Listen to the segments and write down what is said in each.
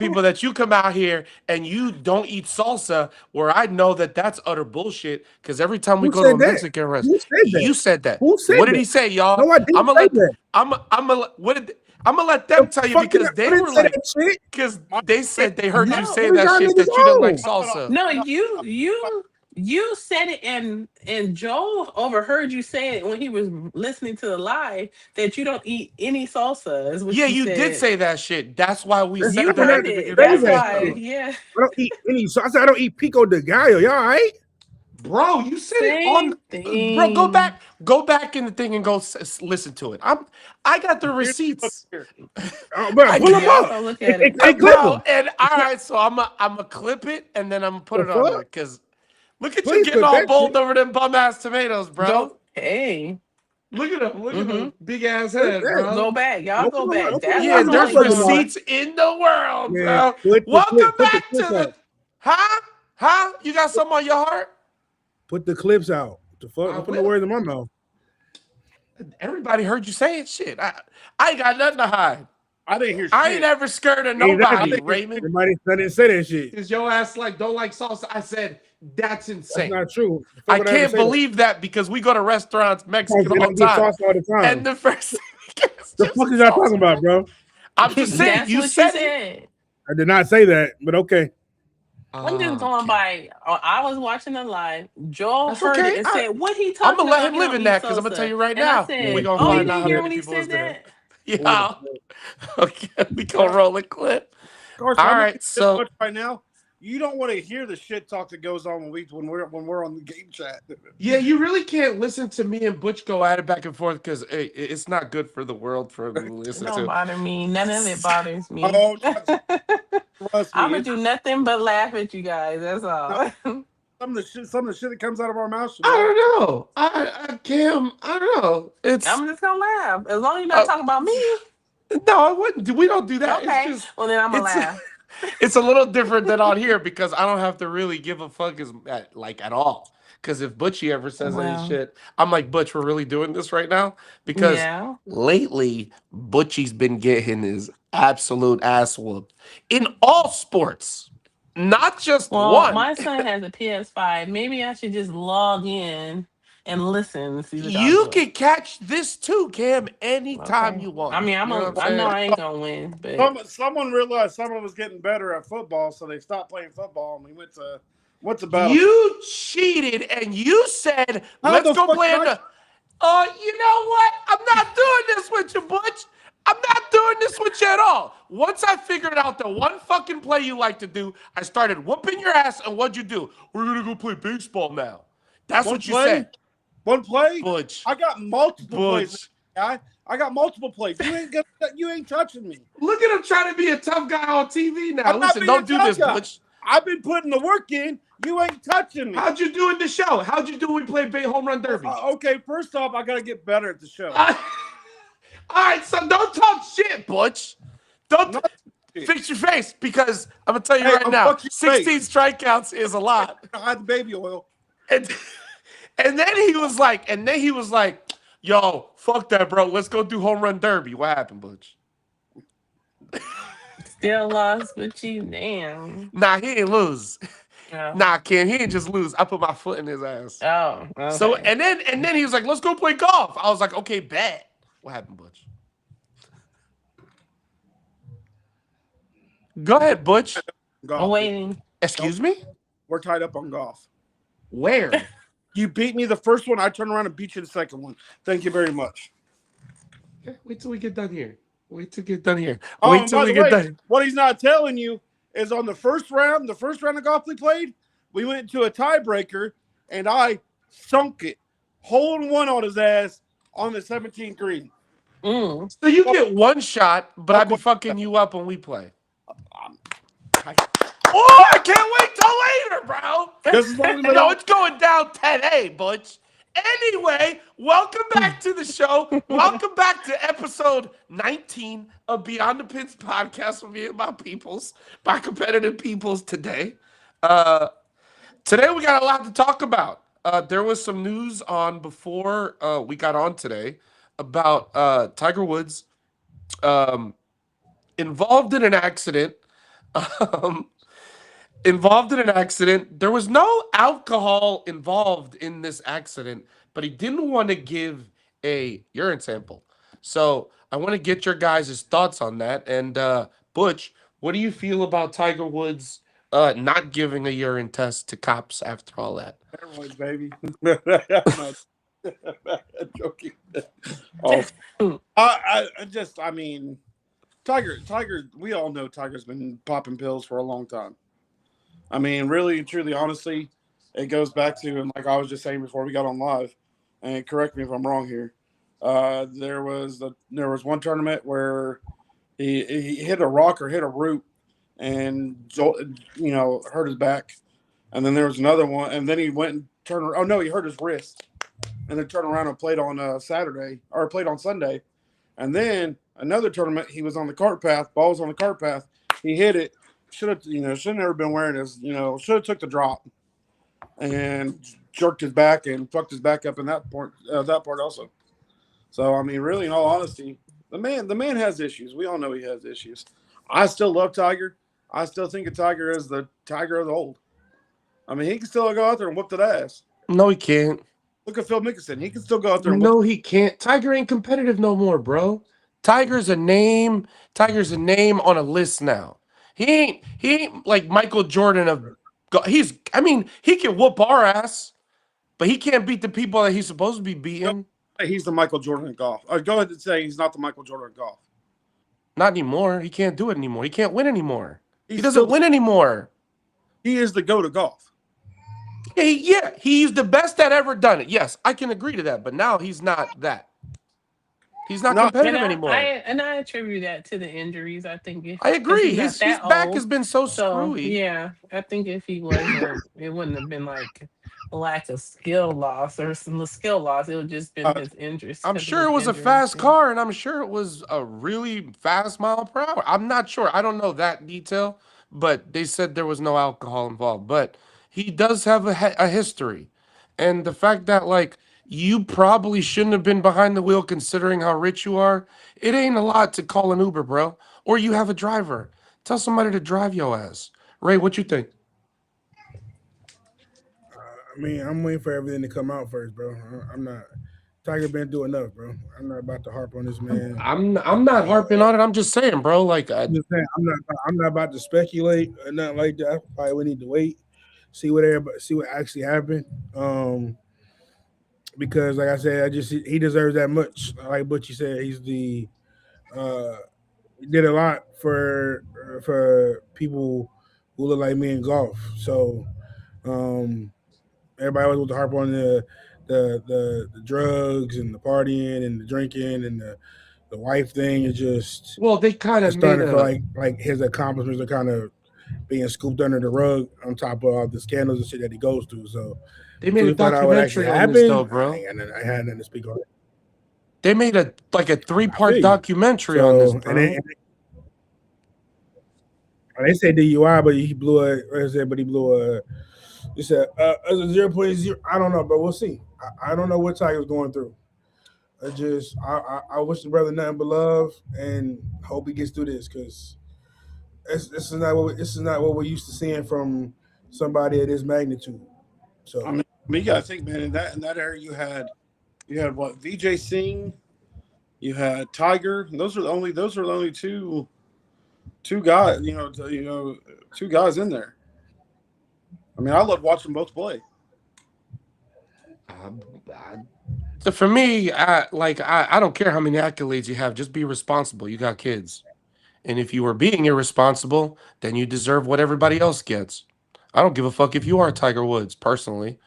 people that you come out here and you don't eat salsa, where I know that that's utter bullshit. Because every time we Who go to said a that? Mexican restaurant, Who said that? you said that. Who said What did that? he say, y'all? No, I didn't I'm gonna say let that. what did I'm gonna let The them tell you fuck did I, because I they didn't were say like, that shit. because My they said they heard you No, say What is that y'all shit niggas that you didn't like on? salsa. no, hold on. you said it, and Joe overheard you say it when he was listening to the live that you don't eat any salsa. Is what Yeah, you you did said. say that shit. That's why we That's You said not that what I at heard the it. beginning say of That's the that why. show. shit. Yeah. I don't eat any. So I said I don't eat pico de gallo. Y'all all right? Bro, you said it on. Same Bro, thing. go back in the thing and go listen to it. I got the Here, look receipts. here. Bro, I pull got, them Y'all up. go look at it. Hey, clip bro, them. and all right, so I'm a clip it and then I'm gonna put The it on there fuck? because look at you Please getting clip all that shit. bold over them bum ass tomatoes, bro. Go. Hey. Look at Mm-hmm. him, big ass Clip head, that. bro. Go back. Y'all Don't go put them on. back. Don't put them That's on Yeah, what the I'm there's waiting replays on. tonight. receipts in the world, Man, bro. put the clip. Welcome Put the back to clip the, out. huh? Huh? You got something on your heart? Put the clips out. The fuck? I Don't put no will. words in my mouth. Everybody heard you saying shit. I ain't got nothing to hide. I didn't hear I ain't shit. ever scared of I nobody, Exactly. didn't hear Raymond. shit. I didn't say that shit. Is your ass like don't like salsa? I said that's That's insane. not true. The fuck I would I ever can't say that? believe that because we go to restaurants Because Mexican they all the don't get time, sauce all the and time. the first thing we get is The just fuck is y'all talking salsa. about, bro? I'm just saying That's you what you said it. said. I did not say that, but okay. I'm just going Okay, by. I was watching the live. Joel that's heard it okay. and said, "What he I'm talking gonna let about? him He live don't in eat that because I'm gonna tell salsa." you right And I now. We Man, said, gonna "Oh, you find bullshit. out didn't how hear many when he people was said there. that?" Yeah, Bullshit. okay, we gonna Car- roll a clip. Carson, All I'm gonna right, tell you this so much right now. You don't want to hear the shit talk that goes on when we're on the game chat. yeah, you really can't listen to me and Butch go at it back and forth because it's not good for the world for them to It listen don't to. bother me. None of it bothers me. Oh, trust I'm me. gonna do nothing but laugh at you guys. That's No, all. some of the shit that comes out of our mouth should I bother. don't know. Cam, I don't know. It's I'm just gonna laugh as long as you're not uh, talking about me. no, I wouldn't. We don't do that. It's Okay, just well then I'm gonna it's laugh. it's a little different than on here because I don't have to really give a fuck like at all. Because if Butchie ever says any Well, shit, I'm like, Butch, we're really doing this right now. Because yeah. lately, Butchie's been getting his absolute ass whooped in all sports, not just Well, one. my son has a PS5. Maybe I should just log in and listen and see what y'all You doing. can catch this too, Cam, anytime Okay. you I want. mean, You know what I'm I know saying? I ain't gonna win, but Someone realized someone was getting better at football, so they stopped playing football, and we went to Battlefield. You cheated and you said, How let's the go fuck play did in I? the. Oh, you know what? I'm not doing this with you, Butch. I'm not doing this with you at all. Once I figured out the one fucking play you like to do, I started whooping your ass, and what'd you do? We're gonna go play baseball now. That's One what you play, said, one play. Butch. I got multiple plays, Butch. guy. I got multiple plays. You ain't touching me. Look at him trying to be a tough guy on TV I'm now. not Listen, being a don't do tough this, guy. Butch. I've been putting the work in. You ain't touching me. How'd you do in the show? How'd you do when we played home run derby? Okay, first off, I gotta get better at the show. All right, so don't talk shit, Butch. Don't Not shit. fix your face because I'm gonna tell you Hey, right I'm now, fuck your 16 face. strikeouts is a lot. I hide the baby oil. And, and then he was like, yo, fuck that, bro. Let's go do home run derby. What happened, Butch? still lost. But you, damn. Nah, he ain't lose. Oh, Nah, Ken, he ain't just lose. I put my foot in his ass. oh, So okay. and then he was like, let's go play golf. I was like, okay, bet. What happened, Butch? Go ahead, Butch. I'm Golf. waiting. Don't. Excuse me? We're tied up on golf. Where? You beat me the first one. I turn around and beat you the second one. Thank you very much. Wait till we get done here. Wait till we get done here. Oh, Wait and till by we the get way, done. what he's not telling you is on the first round of golf we played, we went to a tiebreaker, and I sunk it, hole in one on his ass on the 17th green. Mm. So you get one shot, but I Fuck be what- fucking you up when we play. um, Oh, I can't wait till later, bro. Just as long as I No, don't. it's going down 10A, Butch. Anyway, welcome back to the show. Welcome back to episode 19 of Beyond the Pins podcast with me and my peoples, my competitive peoples today. Uh, Today we got a lot to talk about. There was some news on before we got on today about Tiger Woods um, involved in an accident um, involved in an accident. There was no alcohol involved in this accident, but he didn't want to give a urine sample. So I want to get your guys' thoughts on that. And Butch, what do you feel about Tiger Woods not giving a urine test to cops after all that? Steroids, baby. I'm not joking. Oh, I mean, Tiger. We all know Tiger's been popping pills for a long time. I mean, really and truly, honestly, it goes back to, and like I was just saying before we got on live, and correct me if I'm wrong here. There was one tournament where he hit a rock or hit a root, and hurt his back, and then there was another one, and then he went and turned. Oh no, he hurt his wrist, and then turned around and played on Saturday or played on Sunday, and then another tournament he was on the cart path. Ball was on the cart path. He hit it. Should never been wearing his. Should have took the drop, and jerked his back and fucked his back up in that part also. So I mean, really, in all honesty, the man has issues. We all know he has issues. I still love Tiger. I still think of Tiger as the Tiger of the old. I mean, he can still go out there and whoop that ass. No, he can't. Look at Phil Mickelson. He can still go out there and No, he can't. Tiger ain't competitive no more, bro. Tiger's a name. Tiger's a name on a list now. He ain't like Michael Jordan of I mean, he can whoop our ass, but he can't beat the people that he's supposed to be beating. He's the Michael Jordan of golf. Go ahead and say he's not the Michael Jordan of golf. Not anymore. He can't do it anymore. He can't win anymore. He He's doesn't still- win anymore. He is the GOAT of golf. Yeah, he's the best that ever done it. Yes, I can agree to that. But now he's not that. He's not No, competitive And anymore. I attribute that to the injuries. I think I agree. he's not His that back old. has been so So screwy. yeah, I think if he wasn't, it wouldn't have been like a lack of skill loss or some skill loss. It would just been his injuries. I'm 'cause of sure his it was a injuries, fast yeah. car, and I'm sure it was a really fast mile per hour. I'm not sure. I don't know that detail, but they said there was no alcohol involved. But he does have a history, and the fact that like you probably shouldn't have been behind the wheel considering how rich you are. It ain't a lot to call an Uber, bro. Or you have a driver. Tell somebody to drive your ass. Ray, what you think? I mean, I'm waiting for everything to come out first, bro. I'm not. Tiger been doing enough, bro. I'm not about to harp on this man. I'm not harping on it. I'm just saying, bro. Like I'm just saying, I'm not about to speculate or nothing like that. Probably we need to wait, see what actually happened. Because like I said, he deserves that much. Like Butchie said, uh, he did a lot for people who look like me in golf. So um, everybody always wants to harp on the drugs and the partying and the drinking and the wife thing. Is just well, they kind it's of made starting to feel a like his accomplishments are kind of being scooped under the rug on top of all the scandals and shit that he goes through. So they made a we find out what actually documentary on this though, happened, bro. I had nothing to speak on. They made a 3-part you. documentary on this, So bro. and they say DUI, but he blew a. Like I said, but he blew a. It's a 0.0. I don't know, but we'll see. I don't know what Tiger's going through. I wish the brother nothing but love and hope he gets through this because this is not what we're used to seeing from somebody of this magnitude. So I mean, you gotta think, man. In that area, you had what? VJ Singh, you had Tiger. Those are the only two guys. Two guys in there. I mean, I love watching both play. So for me, I don't care how many accolades you have. Just be responsible. You got kids, and if you are being irresponsible, then you deserve what everybody else gets. I don't give a fuck if you are Tiger Woods, personally.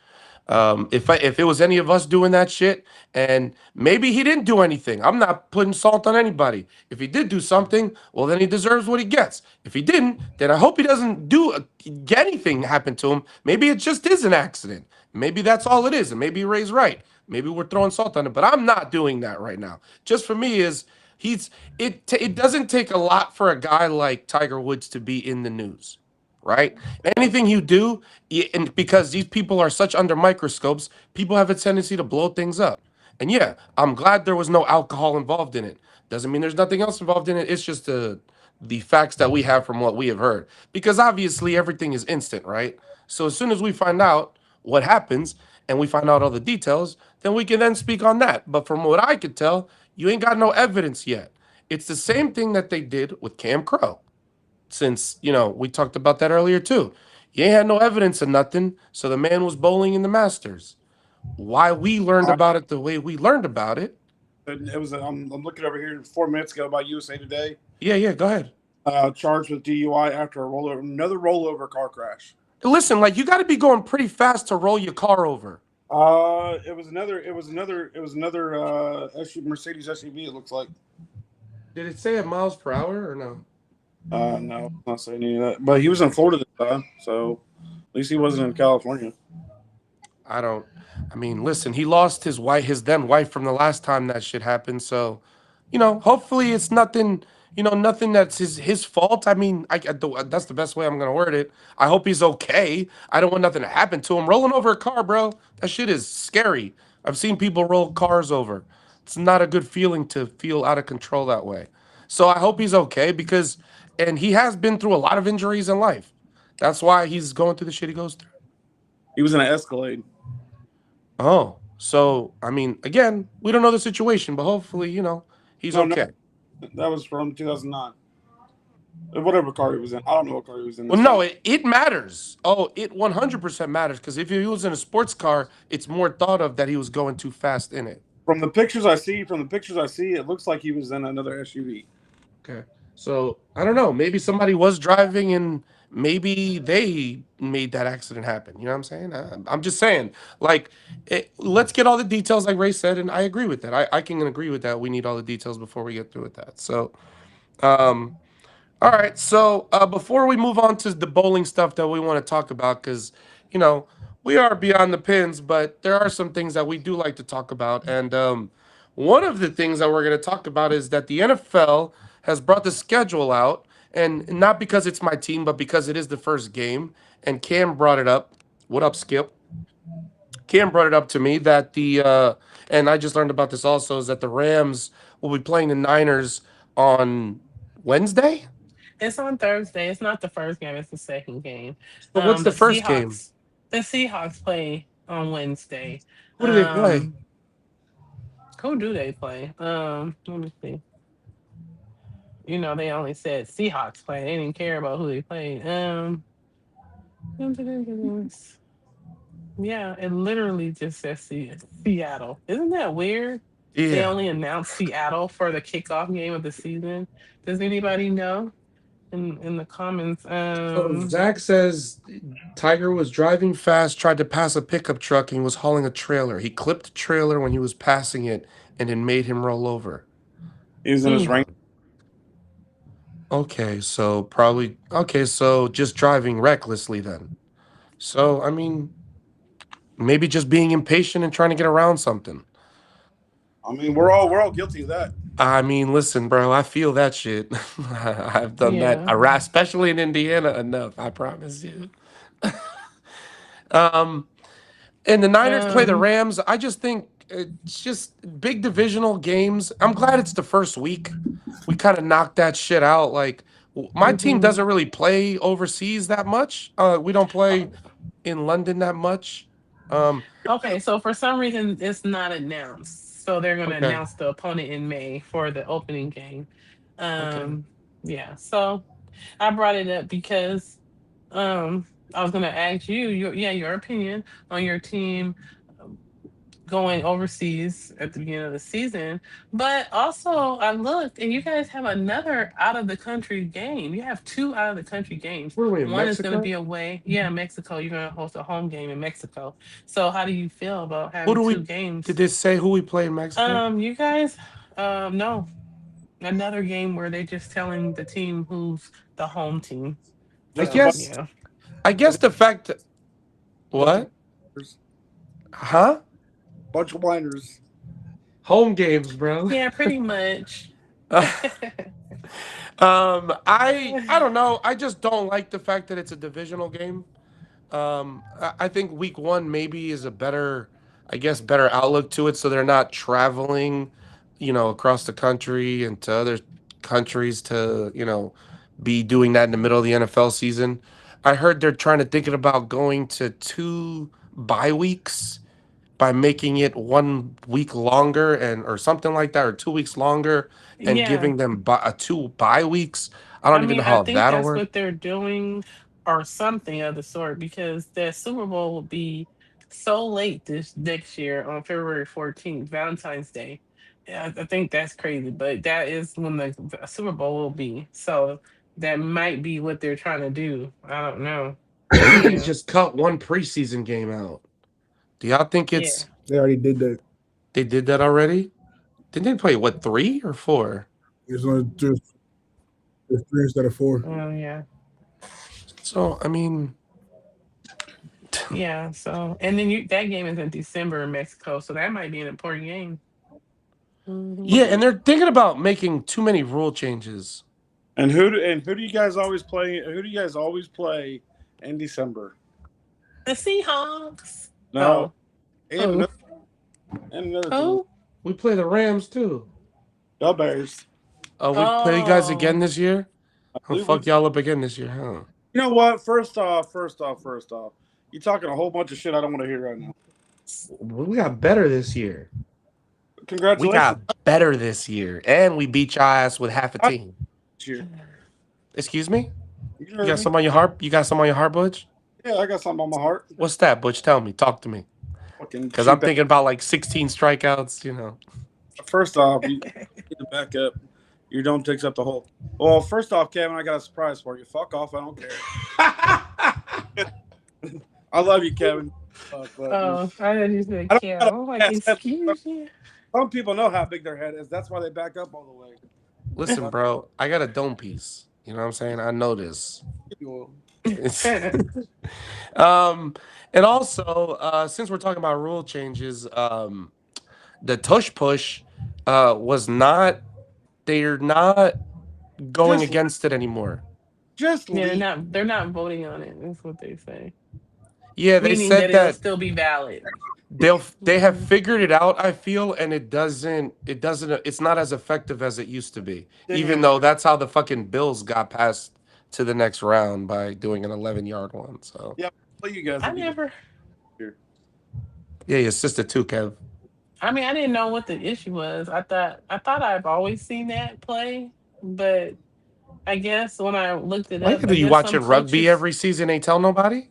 If it was any of us doing that shit, and maybe he didn't do anything, I'm not putting salt on anybody. If he did do something, well, then he deserves what he gets. If he didn't, then I hope he doesn't get anything happen to him. Maybe it just is an accident. Maybe that's all it is, and maybe Ray's right. Maybe we're throwing salt on it, but I'm not doing that right now. Just for me is it doesn't take a lot for a guy like Tiger Woods to be in the news, right? Anything you do, and because these people are such under microscopes, people have a tendency to blow things up. And yeah, I'm glad there was no alcohol involved in it. Doesn't mean there's nothing else involved in it. It's just the the facts that we have from what we have heard. Because obviously everything is instant, right? So as soon as we find out what happens and we find out all the details, then we can then speak on that. But from what I could tell, you ain't got no evidence yet. It's the same thing that they did with Cam Crow. Since, we talked about that earlier too. You ain't had no evidence of nothing, so the man was bowling in the Masters. Why we learned about it the way we learned about it. It was. I'm looking over here 4 minutes ago about USA Today. Yeah, go ahead. Charged with DUI after another rollover car crash. Listen, like you got to be going pretty fast to roll your car over. It was another Mercedes SUV. It looks like. Did it say at miles per hour or no? No, not saying any of that. But he was in Florida this time, so at least he wasn't in California. I mean, listen, he lost his then wife from the last time that shit happened. So, hopefully it's nothing, nothing that's his fault. I mean, that's the best way I'm going to word it. I hope he's okay. I don't want nothing to happen to him. Rolling over a car, bro, that shit is scary. I've seen people roll cars over. It's not a good feeling to feel out of control that way. So I hope he's okay and he has been through a lot of injuries in life. That's why he's going through the shit he goes through. He was in an Escalade. Oh, so I mean, again, we don't know the situation, but hopefully, he's okay. No, that was from 2009. Whatever car he was in, I don't know what car he was in. Well, no, it matters. Oh, it 100% matters because if he was in a sports car, it's more thought of that he was going too fast in it. From the pictures I see, it looks like he was in another SUV. Okay, so I don't know. Maybe somebody was driving and maybe they made that accident happen. You know what I'm saying? I'm just saying, like, let's get all the details, like Ray said, and I agree with that. I can agree with that. We need all the details before we get through with that. So, all right. So before we move on to the bowling stuff that we want to talk about, because we are beyond the pins, but there are some things that we do like to talk about, and one of the things that we're going to talk about is that the NFL has brought the schedule out. And not because it's my team, but because it is the first game. And Cam brought it up. What up, Skip? Cam brought it up to me that and I just learned about this also, is that the Rams will be playing the Niners on Wednesday? It's on Thursday. It's not the first game. It's the second game. But what's the first game? The Seahawks play on Wednesday. Who do they play? Who do they play? Let me see. They only said Seahawks play. They didn't care about who they played. Yeah, it literally just says Seattle. Isn't that weird? Yeah. They only announced Seattle for the kickoff game of the season. Does anybody know? In the comments. So Zach says Tiger was driving fast, tried to pass a pickup truck, and he was hauling a trailer. He clipped the trailer when he was passing it, and it made him roll over. He was in his rank. Okay, so just driving recklessly then. So I mean, maybe just being impatient and trying to get around something. I mean, we're all guilty of that. I mean, listen, bro, I feel that shit. I've done that, especially in Indiana, enough. I promise you. And the Niners play the Rams. I just think it's just big divisional games. I'm glad it's the first week. We kind of knocked that shit out. Like, my team doesn't really play overseas that much. We don't play in London that much. Okay, so for some reason it's not announced. So they're going to announce the opponent in May for the opening game. Yeah, so I brought it up because I was going to ask you your opinion on your team going overseas at the beginning of the season. But also I looked and you guys have another out of the country game. You have 2 out of the country games. Where are we, in One is Mexico? going to be away. Yeah, Mexico. You're going to host a home game in Mexico. So how do you feel about having 2 games? Did they say who we play in Mexico? You guys, no. Another game where they're just telling the team who's the home team. I guess the fact that what? Huh? Bunch of whiners. Home games, bro. Yeah, pretty much. I don't know. I just don't like the fact that it's a divisional game. I think week 1 maybe is a better outlook to it, so they're not traveling, across the country and to other countries to, be doing that in the middle of the NFL season. I heard they're thinking about going to 2 bye weeks by making it 1 week longer or something like that, or 2 weeks longer, and Yeah. giving them 2 bye weeks. I don't even know I how think that'll that's work. what they're doing or something of the sort because the Super Bowl will be so late this next year on February 14th, Valentine's Day. Yeah, I think that's crazy, but that is when the Super Bowl will be. So that might be what they're trying to do. I don't know. Maybe they Yeah. just cut one preseason game out. Do y'all think Yeah. They already did that. they did that already? Didn't they play 3 or 4? It's only just 3 instead of 4. Oh yeah. So I mean, Yeah. So and then that game is in December in Mexico, so that might be an important game. Mhm. yeah, and they're thinking about making too many rule changes. And who do you guys always play? Who do you guys always play in December? The Seahawks. No, Oh. and Oh. another team. Oh. We play the Rams too. The Bears. Oh, we play you guys Oh. again this year? I Oh, believe fuck we- y'all up again this year, huh? You know what? First off, you're talking a whole bunch of shit I don't want to hear right now. We got better this year. We Congratulations. got better this year, and we beat your ass with half a team. Cheer. Excuse me? You You heard got me? some on your heart? You got some on your heart, Butch? Yeah, I got something on my heart. What's that, Butch? Tell me. Talk to me. Fucking Because I'm cheap ass- thinking about like 16 strikeouts, you know. First off, you need to back up. Your dome takes up the whole. Well, first off, Kevin, I got a surprise for you. Fuck off. I don't care. I love you, Kevin. But Oh, I didn't you say I don't Kim. gotta- I'm like, excuse you. some people know how big their head is. That's why they back up all the way. Listen, bro, I got a dome piece. You know what I'm saying? I know this. And also, since we're talking about rule changes, the tush push was not. They're not going Just- against it anymore. Just Yeah, leave. they're not voting on it. That's what they say. Yeah, they Meaning said it'll that still be valid. they have figured it out. I feel, and it's not as effective as it used to be. Even though that's how the fucking Bills got past to the next round by doing an 11-yard one. So You guys. I never. yeah, your sister too, Kev. I mean, I didn't know what the issue was. I thought I've always seen that play, but I guess when I looked it Why up, are you I guess watching some rugby coaches- every season? Ain't tell nobody.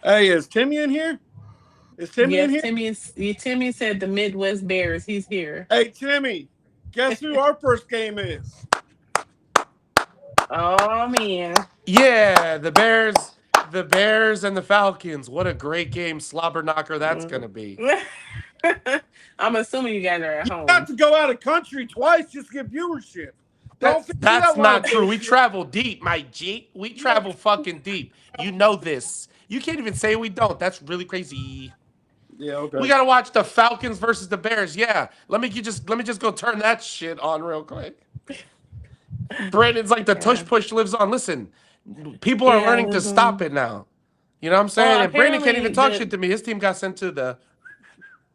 Hey, is Timmy in here? Is Timmy in Yes, here? Timmy said the Midwest Bears. He's here. Hey, Timmy. Guess who our first game is? Oh man. Yeah, the Bears and the Falcons. What a great game, slobber knocker that's gonna be. I'm assuming you guys are at home. Got to go out of country twice just to get viewership. Don't think That's that not way. true. We travel deep, my G. We travel fucking deep. You know this. You can't even say we don't. That's really crazy. Yeah, okay. We gotta watch the Falcons versus the Bears. Yeah, let me just go turn that shit on real quick. Brandon's like the tush push lives on. Listen, people are Yeah, learning to lives stop on. it now. You know what I'm saying? Well, And Brandon can't even apparently talk the- shit to me. His team got sent to the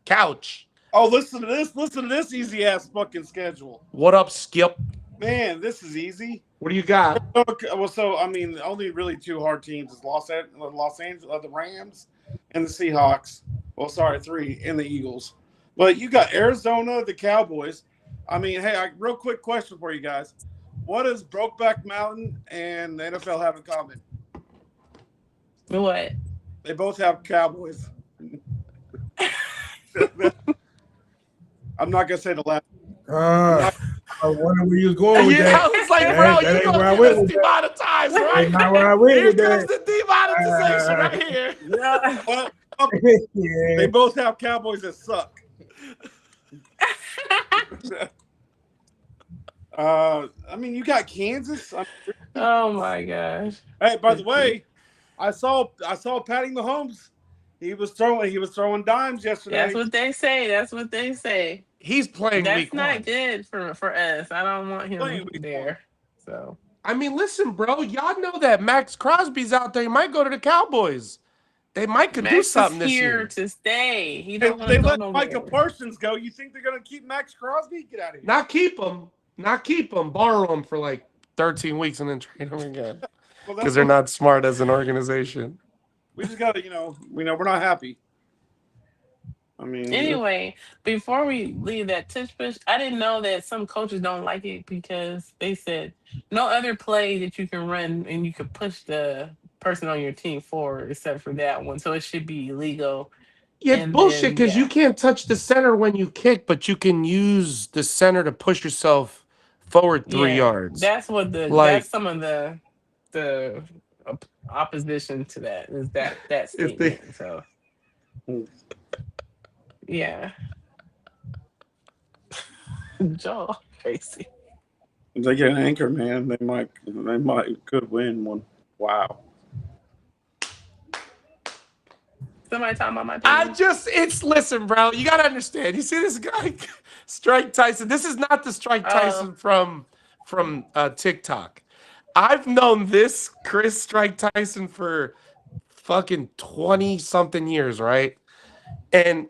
couch. Oh, listen to this. Listen to this easy ass fucking schedule. What up, Skip? Man, this is easy. What do you got? Okay, well, so I mean, the only really two hard teams is Los Angeles, the Rams, and the Seahawks. Well, sorry, 3 and the Eagles. But you got Arizona, the Cowboys. I mean, hey, real quick question for you guys: what does Brokeback Mountain and the NFL have in common? What? They both have Cowboys. I'm not gonna say the last. I wonder where you was going with Yeah, I that. was like, That bro, ain't- that you ain't gonna where I get went us with that. demonetized, That's right? not where I went Here with comes that. the demonetization right here. Well, they Yeah. both have Cowboys that suck. I mean, you got Kansas. Oh my gosh. Hey, by the way, I saw Patty Mahomes. He was throwing dimes yesterday. That's what they say. That's what they say. He's playing That's week not one. good for us. I don't want Playing him week there. So I mean, listen, bro, y'all know that Max Crosby's out there. He might go to the Cowboys. They might could do Max something is this here year. to stay. He If don't want they to go let nowhere. Micah Parsons go, you think they're gonna keep Max Crosby? Get out of here. Not keep him. Borrow him for like 13 weeks and then trade them again Well, because they're not smart as an organization. We just got to, we're not happy. I mean, Anyway, before we leave that tush push, I didn't know that some coaches don't like it because they said no other play that you can run and you could push the person on your team forward except for that one. So it should be illegal. Yeah, it's And bullshit then, because yeah. you can't touch the center when you kick, but you can use the center to push yourself forward 3 yards. That's what that's some of the opposition to that is that statement. So yeah. Joe, crazy. if they get an anchor man, they could win one. Wow. Somebody talking about my team? Listen, bro, you gotta understand. You see this guy, Strike Tyson. This is not the Strike Tyson from TikTok. I've known this Chris Strike Tyson for fucking 20-something years, right? And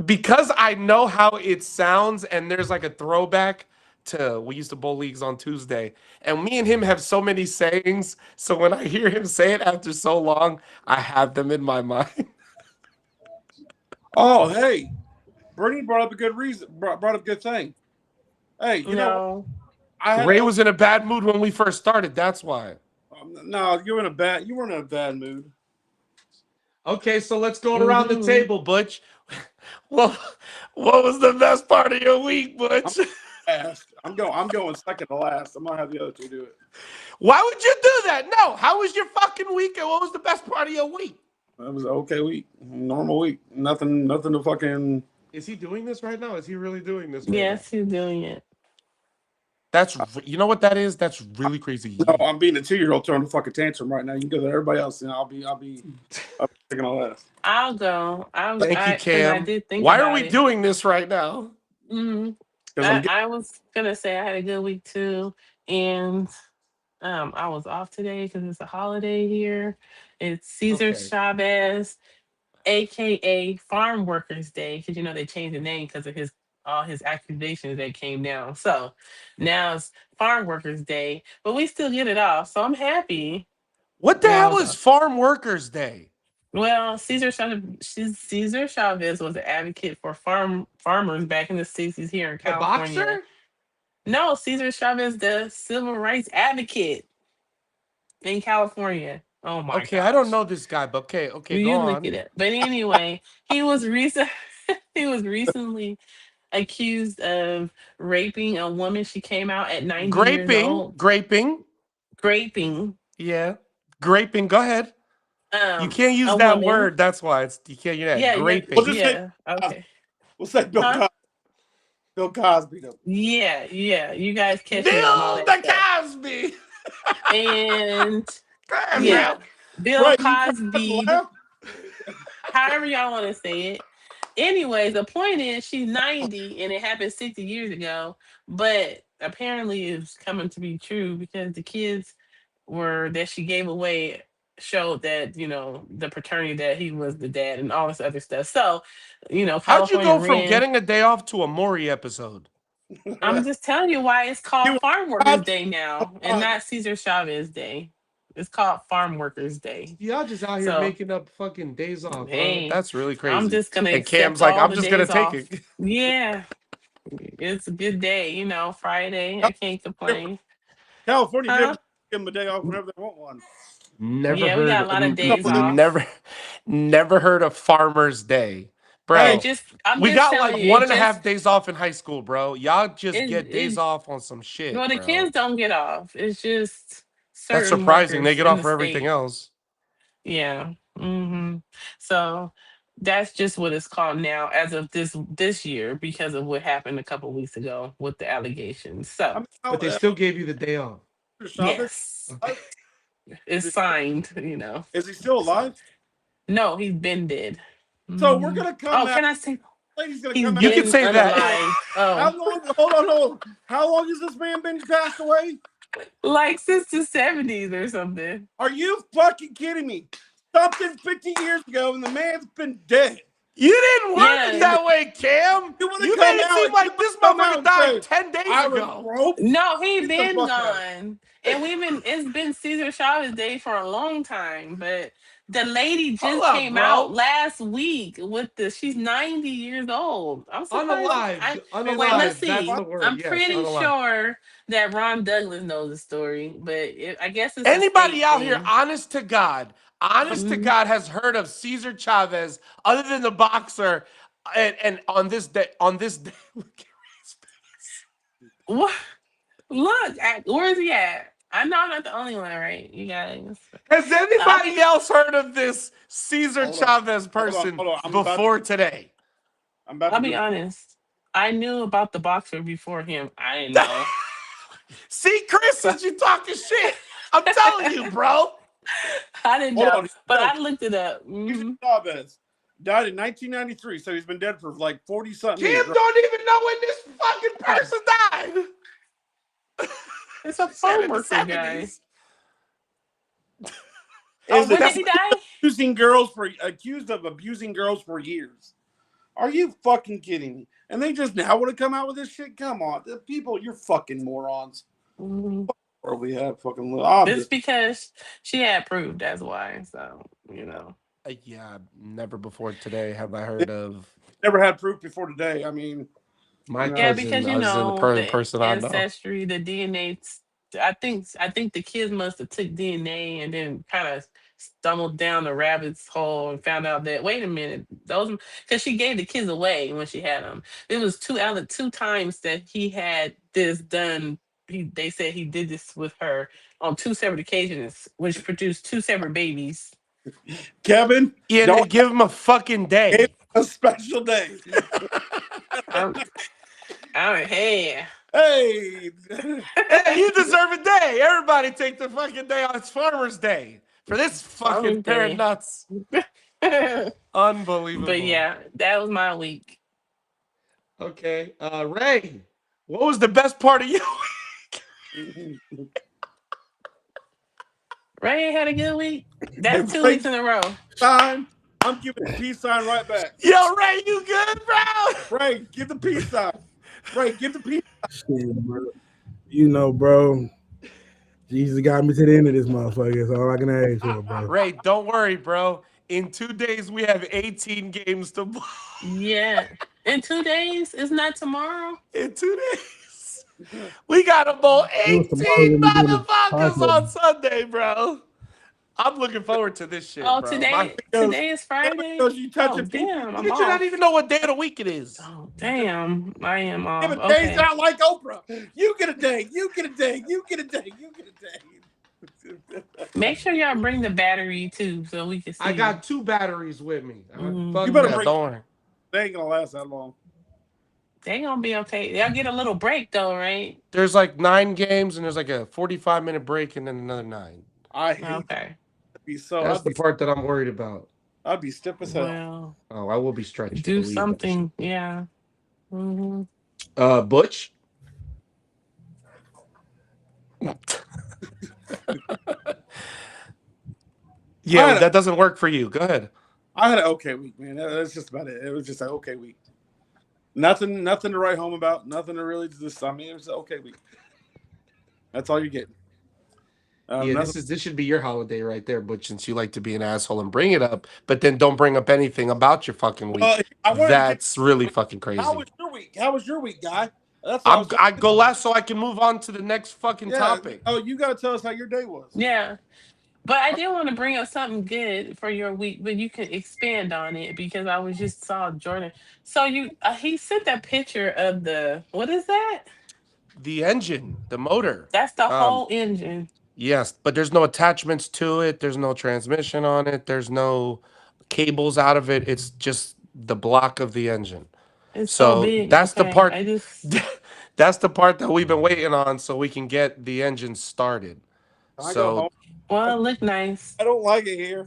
because I know how it sounds, and there's like a throwback to we used to bowl leagues on Tuesday, and me and him have so many sayings. So when I hear him say it after so long, I have them in my mind. Oh, hey, Bernie brought up a good reason. Brought up a good thing. Hey, you know, Ray was in a bad mood when we first started. That's why. No, you weren't in a bad mood. Okay, so let's go around the table, Butch. Well, what was the best part of your week, Butch? I'm going second to last. I'm gonna have the other two do it. Why would you do that? No. How was your fucking week, and what was the best part of your week? It was an okay week, normal week. Nothing to fucking. Is he doing this right now? Is he really doing this? Yes, he's doing it. That's you know what that is? That's really crazy. No, I'm being a 2-year-old throwing a fucking tantrum right now. You can go to everybody else, and I'll be taking all that. I'll go. Thank you, Cam. I did think Why about are we it. doing this right now? Mm-hmm. I was gonna say I had a good week too, and I was off today because it's a holiday here. It's Cesar Chavez, aka Farm Workers Day, because they changed the name because of all his accusations that came down. So now it's Farm Workers Day, but we still get it off. So I'm happy. What the hell is Farm Workers Day? Well, Cesar Chavez was an advocate for farmers back in the 60s here in California. The boxer? No, Cesar Chavez, the civil rights advocate in California. Oh my Okay, gosh. I don't know this guy, but okay, You go look on. at it. But anyway, he was recently accused of raping a woman. She came out at 90 years old. Graping. Yeah. Graping. Go ahead. You can't use that word. That's why you can't use that. Graping. Okay. We'll say Bill Cosby. Bill Cosby. Though. Yeah. You guys catch Bill Cosby. And Bill Cosby. However y'all want to say it. Anyways, the point is she's 90 and it happened 60 years ago, but apparently it's coming to be true because the kids that she gave away showed that, the paternity that he was the dad and all this other stuff. So, how'd you go from getting a day off to a Maury episode? I'm just telling you why it's called Farm Workers Day now and not Cesar Chavez Day. It's called Farm Workers Day. Y'all just out here making up fucking days off. Hey, that's really crazy. I'm just gonna. And Cam's like, I'm just gonna take it. Yeah, it's a good day. Friday. I can't complain. California give them a day off whenever they want one. We got a lot of days off. Never heard of Farmers Day, bro. We got like 1.5 days off in high school, bro. Y'all just get days off on some shit. Well, the kids don't get off. It's just. That's surprising. They get off for everything else. Yeah. Mm-hmm. So that's just what it's called now as of this year because of what happened a couple weeks ago with the allegations. So, but they still gave you the day off. Yes. Okay. It's signed, Is he still alive? No, he's been dead. So we're gonna come out. Can I say? Lady's gonna come out. You can say that. How long? Hold on. How long has this man been passed away? Like since the 70s or something. Are you fucking kidding me? Something 50 years ago and the man's been dead. You didn't work it that way, Cam. You made it seem like this motherfucker died 10 days ago. No, he been gone. And it's been Cesar Chavez Day for a long time, but the lady Hold just up, came bro. out last week with she's 90 years old. I'm surprised. Unalived. Wait, let's Unalived. That's see. the word. I'm Yes, pretty unalived. sure that Ron Douglas knows the story, but I guess it's Anybody a out state here, thing. honest to God, Mhm. has heard of Cesar Chavez other than the boxer? And on this day, look at his face. What? Look, where is he at? I know I'm not the only one, right? You guys. Has I'll be anybody else heard of this Cesar Hold on. Chavez person Hold on. before today? I'm about I'll to be do honest. I knew about the boxer before him. I didn't know. See, Chris, since you talking shit, I'm telling you, bro. I didn't Hold know. on. But No, I looked it up. Cesar Mhm. Chavez died in 1993, so he's been dead for like 40 something Kim years. Right? don't even know when this fucking person died. It's a He said phone in the worker guy. 70s. Is When it did he die? accused of abusing girls for years? Are you fucking kidding me? And they just now want to come out with this shit? Come on, the people, you're fucking morons. Mhm. Or we have fucking. It's because she had proof. That's why. So Yeah, never before today have I heard of Never had proof before today. I mean, my No. Yeah, cousin because as in the the person I know. ancestry, the DNA. I think the kids must have took DNA and then kind of stumbled down the rabbit's hole and found out that wait a minute, those because she gave the kids away when she had them. It was two out of two times that he had this done. They said he did this with her on two separate occasions, which produced two separate babies. Kevin, Yeah, and they don't give him a fucking have day. a special day. Um, hey. Hey, Hey, you deserve a day. Everybody take the fucking day off. It's Farmer's Day for this fucking Farmer's pair Day. of nuts. But Unbelievable. yeah, that was my week. Okay, Ray, what was the best part of your week? Ray had a good week. That's Hey, 2 Ray- weeks in a row. sign. I'm giving the peace sign right back. Yo, Ray, you good, bro? Ray, give the peace sign. Ray, give the peace. Shit, bro. You know, bro. Jesus got me to the end of this motherfucker. That's all I can ask for, bro. Ray, don't worry, bro. In 2 days, we have 18 games to play. Yeah. In 2 days? It's not tomorrow? In 2 days, we got to bowl It was 18 tomorrow when we do the motherfuckers podcast. on Sunday, bro. I'm looking forward to this shit, Oh, bro. today is Friday? Because you touch Oh, it. damn, I'm Did you not off. even know what day of the week it is? Oh, damn, I am off. Give a days Okay. out like Oprah. You get a day. You get a day. You get a day. You get a day. Make sure y'all bring the battery, too, so we can see. I got 2 batteries with me. Fuck You better that, bring- don't worry. They ain't gonna last that long. They gonna be okay. They'll get a little break, though, right? There's like 9 games, and there's like a 45-minute break, and then another 9. I hate Okay. to be so. That's the part that I'm worried about. I'd be stiff as hell. Well, Oh, I will be stretched. do believe that something. Yeah. Mhm. shit. Butch. Yeah, that doesn't work for you. Go ahead. I had an okay week, man. That's just about it. It was just an okay week. Nothing to write home about. Nothing to really just. I mean, it was an okay week. That's all you're getting. Yeah, nothing- this should be your holiday right there, Butch, since you like to be an asshole and bring it up, but then don't bring up anything about your fucking week. I wanted to That's really fucking crazy. How was your week? How was your week, guy? That's what I was- I go last so I can move on to the next fucking Yeah. topic. Oh, you got to tell us how your day was. Yeah. But I did want to bring up something good for your week, but you can expand on it because I was just saw Jordan. So he sent that picture of what is that? The engine, the motor. That's the whole engine. Yes, but there's no attachments to it. There's no transmission on it. There's no cables out of it. It's just the block of the engine. It's so big. That's the Okay, part. I just That's the part that we've been waiting on, so we can get the engine started. Can I go So home? well, it looked nice. I don't like it here.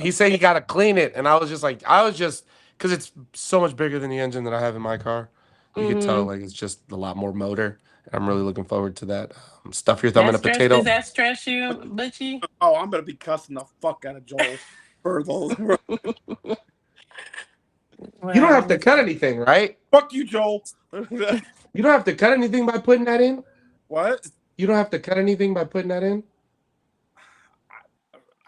he said he got to clean it, and I was just because it's so much bigger than the engine that I have in my car. You can tell like it's just a lot more motor. And I'm really looking forward to that. Stuff your thumb in a potato. Does that stress you, Butchie? Oh, I'm gonna be cussing the fuck out of Joel for the You don't have to cut anything, right? fuck you, Joel. You don't have to cut anything by putting that in. What? You don't have to cut anything by putting that in.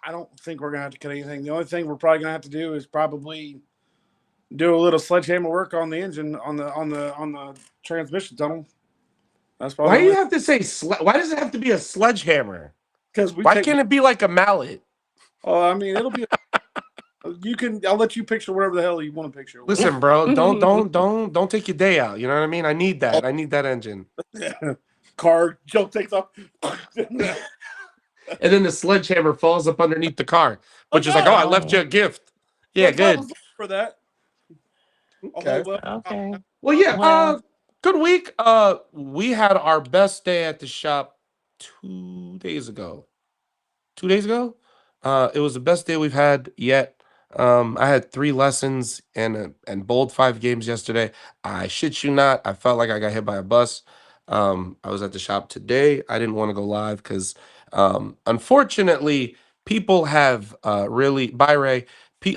I don't think we're gonna have to cut anything. The only thing we're probably gonna have to do is probably do a little sledgehammer work on the engine on the transmission tunnel. That's Why probably do you have to say why does it have to be a sledgehammer? because we Why take. can't it be like a mallet? Oh, I mean, it'll be. You can. I'll let you picture whatever the hell you want to picture. Listen, bro, don't take your day out. You know what I mean? I need that. I need that engine. Car Joe takes off. And then the sledgehammer falls up underneath the car, which is like, oh, I left you a gift. Yeah, That's why I good. was looking for that. Okay. Okay. Well, yeah. Well- Good week. We had our best day at the shop 2 days ago. 2 days ago. It was the best day we've had yet. I had 3 lessons and bowled 5 games yesterday. I shit you not. I felt like I got hit by a bus. I was at the shop today. I didn't want to go live because, unfortunately, people have really. Bye, Ray.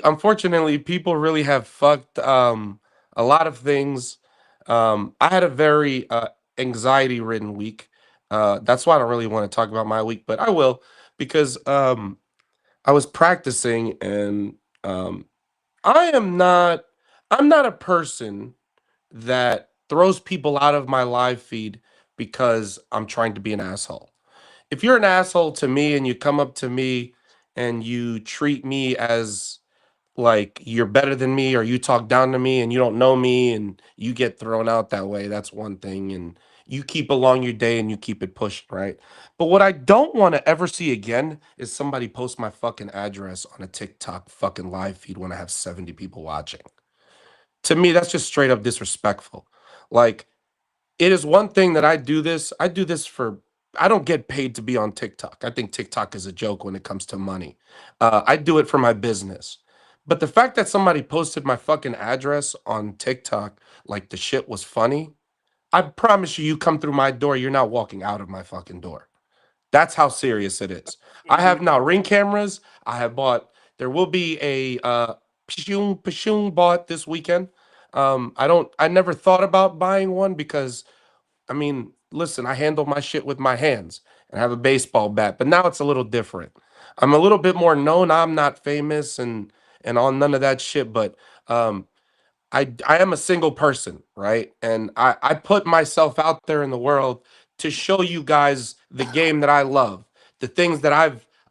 Unfortunately, people really have fucked a lot of things. I had a very anxiety-ridden week. That's why I don't really want to talk about my week, but I will because I was practicing and um, I'm not a person that throws people out of my live feed because I'm trying to be an asshole. If you're an asshole to me and you come up to me and you treat me as like you're better than me or you talk down to me and you don't know me and you get thrown out that way, that's one thing. And you keep along your day and you keep it pushing, right? But what I don't want to ever see again is somebody post my fucking address on a TikTok fucking live feed when I have 70 people watching. To me, that's just straight up disrespectful. Like, it is one thing that I do this for, I don't get paid to be on TikTok. I think TikTok is a joke when it comes to money. I do it for my business. But the fact that somebody posted my fucking address on TikTok like the shit was funny, I promise you, you come through my door, you're not walking out of my fucking door. That's how serious it is. I have now Ring cameras. I have bought. There will be a Pishung bought this weekend. I don't. I never thought about buying one because I mean, listen, I handle my shit with my hands and I have a baseball bat, but now it's a little different. I'm a little bit more known. I'm not famous and all none of that shit, but um I am a single person, right? And I put myself out there in the world to show you guys the game that I love, the things that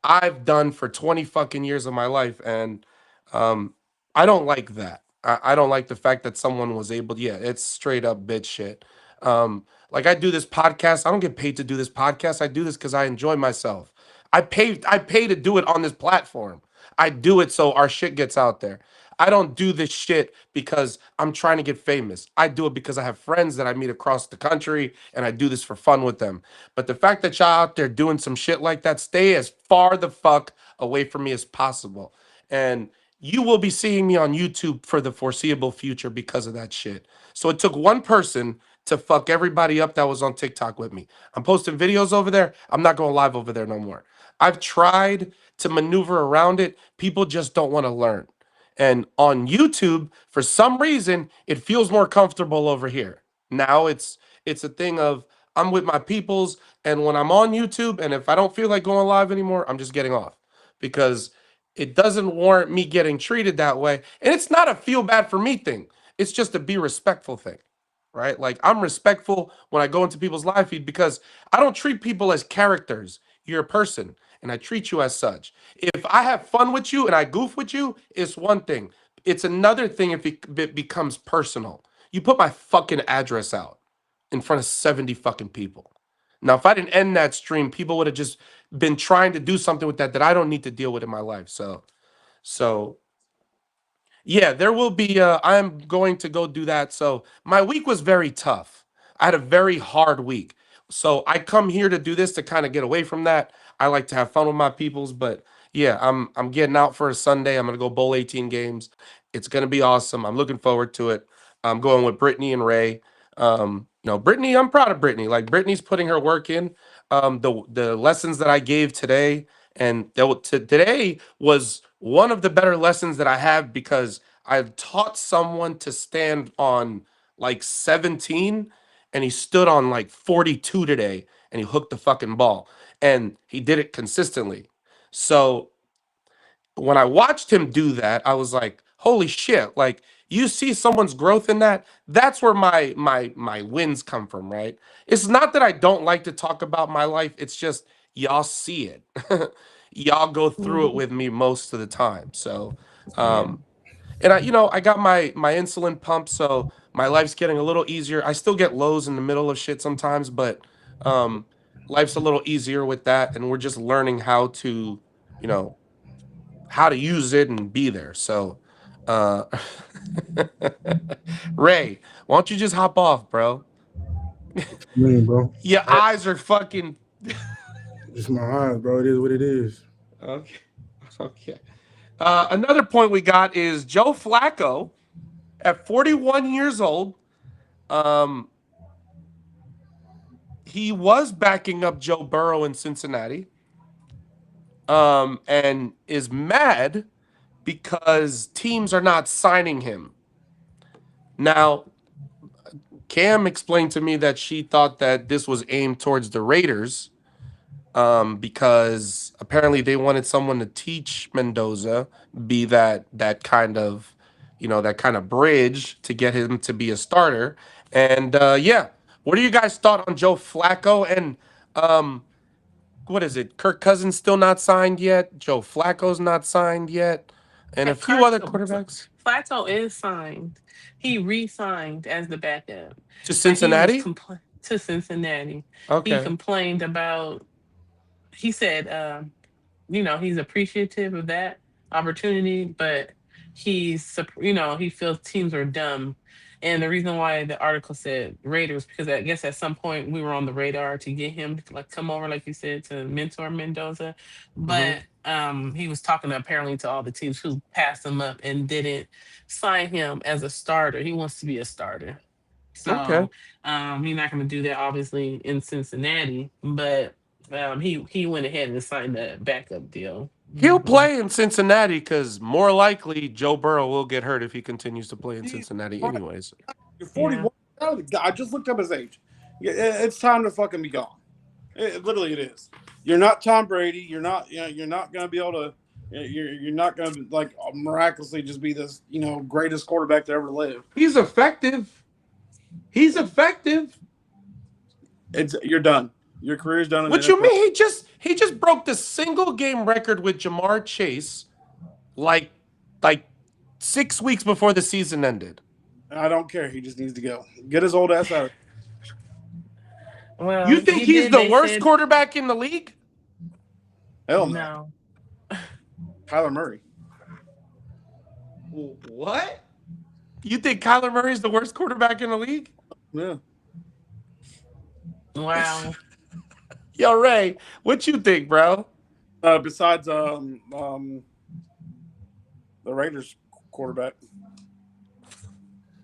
I've done for 20 fucking years of my life. And um I don't like that. I don't like the fact that someone was able yeah, it's straight up bitch shit. Like I do this podcast. I don't get paid to do this podcast. I do this because I enjoy myself. I pay to do it on this platform. I do it so our shit gets out there. I don't do this shit because I'm trying to get famous. I do it because I have friends that I meet across the country and I do this for fun with them. But the fact that y'all out there doing some shit like that, stay as far the fuck away from me as possible. And you will be seeing me on YouTube for the foreseeable future because of that shit. So it took one person to fuck everybody up that was on TikTok with me. I'm posting videos over there. I'm not going live over there no more. I've tried to maneuver around it. People just don't want to learn. And on YouTube, for some reason, it feels more comfortable over here. Now it's a thing of I'm with my peoples, and when I'm on YouTube, and if I don't feel like going live anymore, I'm just getting off because it doesn't warrant me getting treated that way. And it's not a feel bad for me thing. It's just a be respectful thing, right? Like I'm respectful when I go into people's live feed because I don't treat people as characters. You're a person, and I treat you as such. If I have fun with you and I goof with you, it's one thing. It's another thing if it becomes personal. You put my fucking address out in front of 70 fucking people. Now, if I didn't end that stream, people would have just been trying to do something with that I don't need to deal with in my life. So yeah, there will be I am going to go do that. So my week was very tough. I had a very hard week. So I come here to do this to kind of get away from that. I like to have fun with my peoples, but yeah, I'm getting out for a Sunday. I'm gonna go bowl 18 games. It's gonna be awesome. I'm looking forward to it. I'm going with Brittany and Ray. No, Brittany, I'm proud of Brittany. Like Brittany's putting her work in. The lessons that I gave today and today was one of the better lessons that I have because I've taught someone to stand on like 17 and he stood on like 42 today. and he hooked the fucking ball. And he did it consistently. So when I watched him do that, I was like, holy shit, like you see someone's growth in that. That's where my wins come from, right? It's not that I don't like to talk about my life, it's just y'all see it. Y'all go through it with me most of the time. So and I got my insulin pump, so my life's getting a little easier. I still get lows in the middle of shit sometimes, but life's a little easier with that, and we're just learning how to, you know, how to use it and be there. So, Ray, why don't you just hop off, bro? Bro. Your eyes are fucking. It's my eyes, bro. It is what it is. Okay. Okay. Another point we got is Joe Flacco at 41 years old. He was backing up Joe Burrow in Cincinnati. And is mad because teams are not signing him. Now, Cam explained to me that she thought that this was aimed towards the Raiders, because apparently they wanted someone to teach Mendoza, be that kind of, that kind of bridge to get him to be a starter. And yeah, what are you guys' thought on Joe Flacco? And what is it? Kirk Cousins still not signed yet. Joe Flacco's not signed yet, and a few other quarterbacks. Flacco is signed. He re-signed as the backup To Cincinnati? To Cincinnati. Okay. He complained about. He said, he's appreciative of that opportunity, but he feels teams are dumb. And the reason why the article said Raiders, because I guess at some point we were on the radar to get him to like come over, like you said, to mentor Mendoza. But he was talking apparently to all the teams who passed him up and didn't sign him as a starter. He wants to be a starter. So Okay. he's not going to do that obviously in Cincinnati, but he went ahead and signed that backup deal. He'll play in Cincinnati because more likely Joe Burrow will get hurt if he continues to play in Cincinnati anyways. You're 41. I just looked up his age. It's time to fucking be gone. Literally, it is. You're not Tom Brady. You're not. You're not going to be able to. You're not going to like miraculously just be this greatest quarterback to ever live. He's effective. He's effective. You're done. Your career's done. What you mean? He just broke the single game record with Jamar Chase, like 6 weeks before the season ended. I don't care. He just needs to go. Get his old ass out. Well, you think he's the worst quarterback in the league? Hell no. Kyler Murray. What? You think Kyler Murray is the worst quarterback in the league? Yeah. Wow. Yo, Ray, what you think, bro? Besides the Raiders quarterback.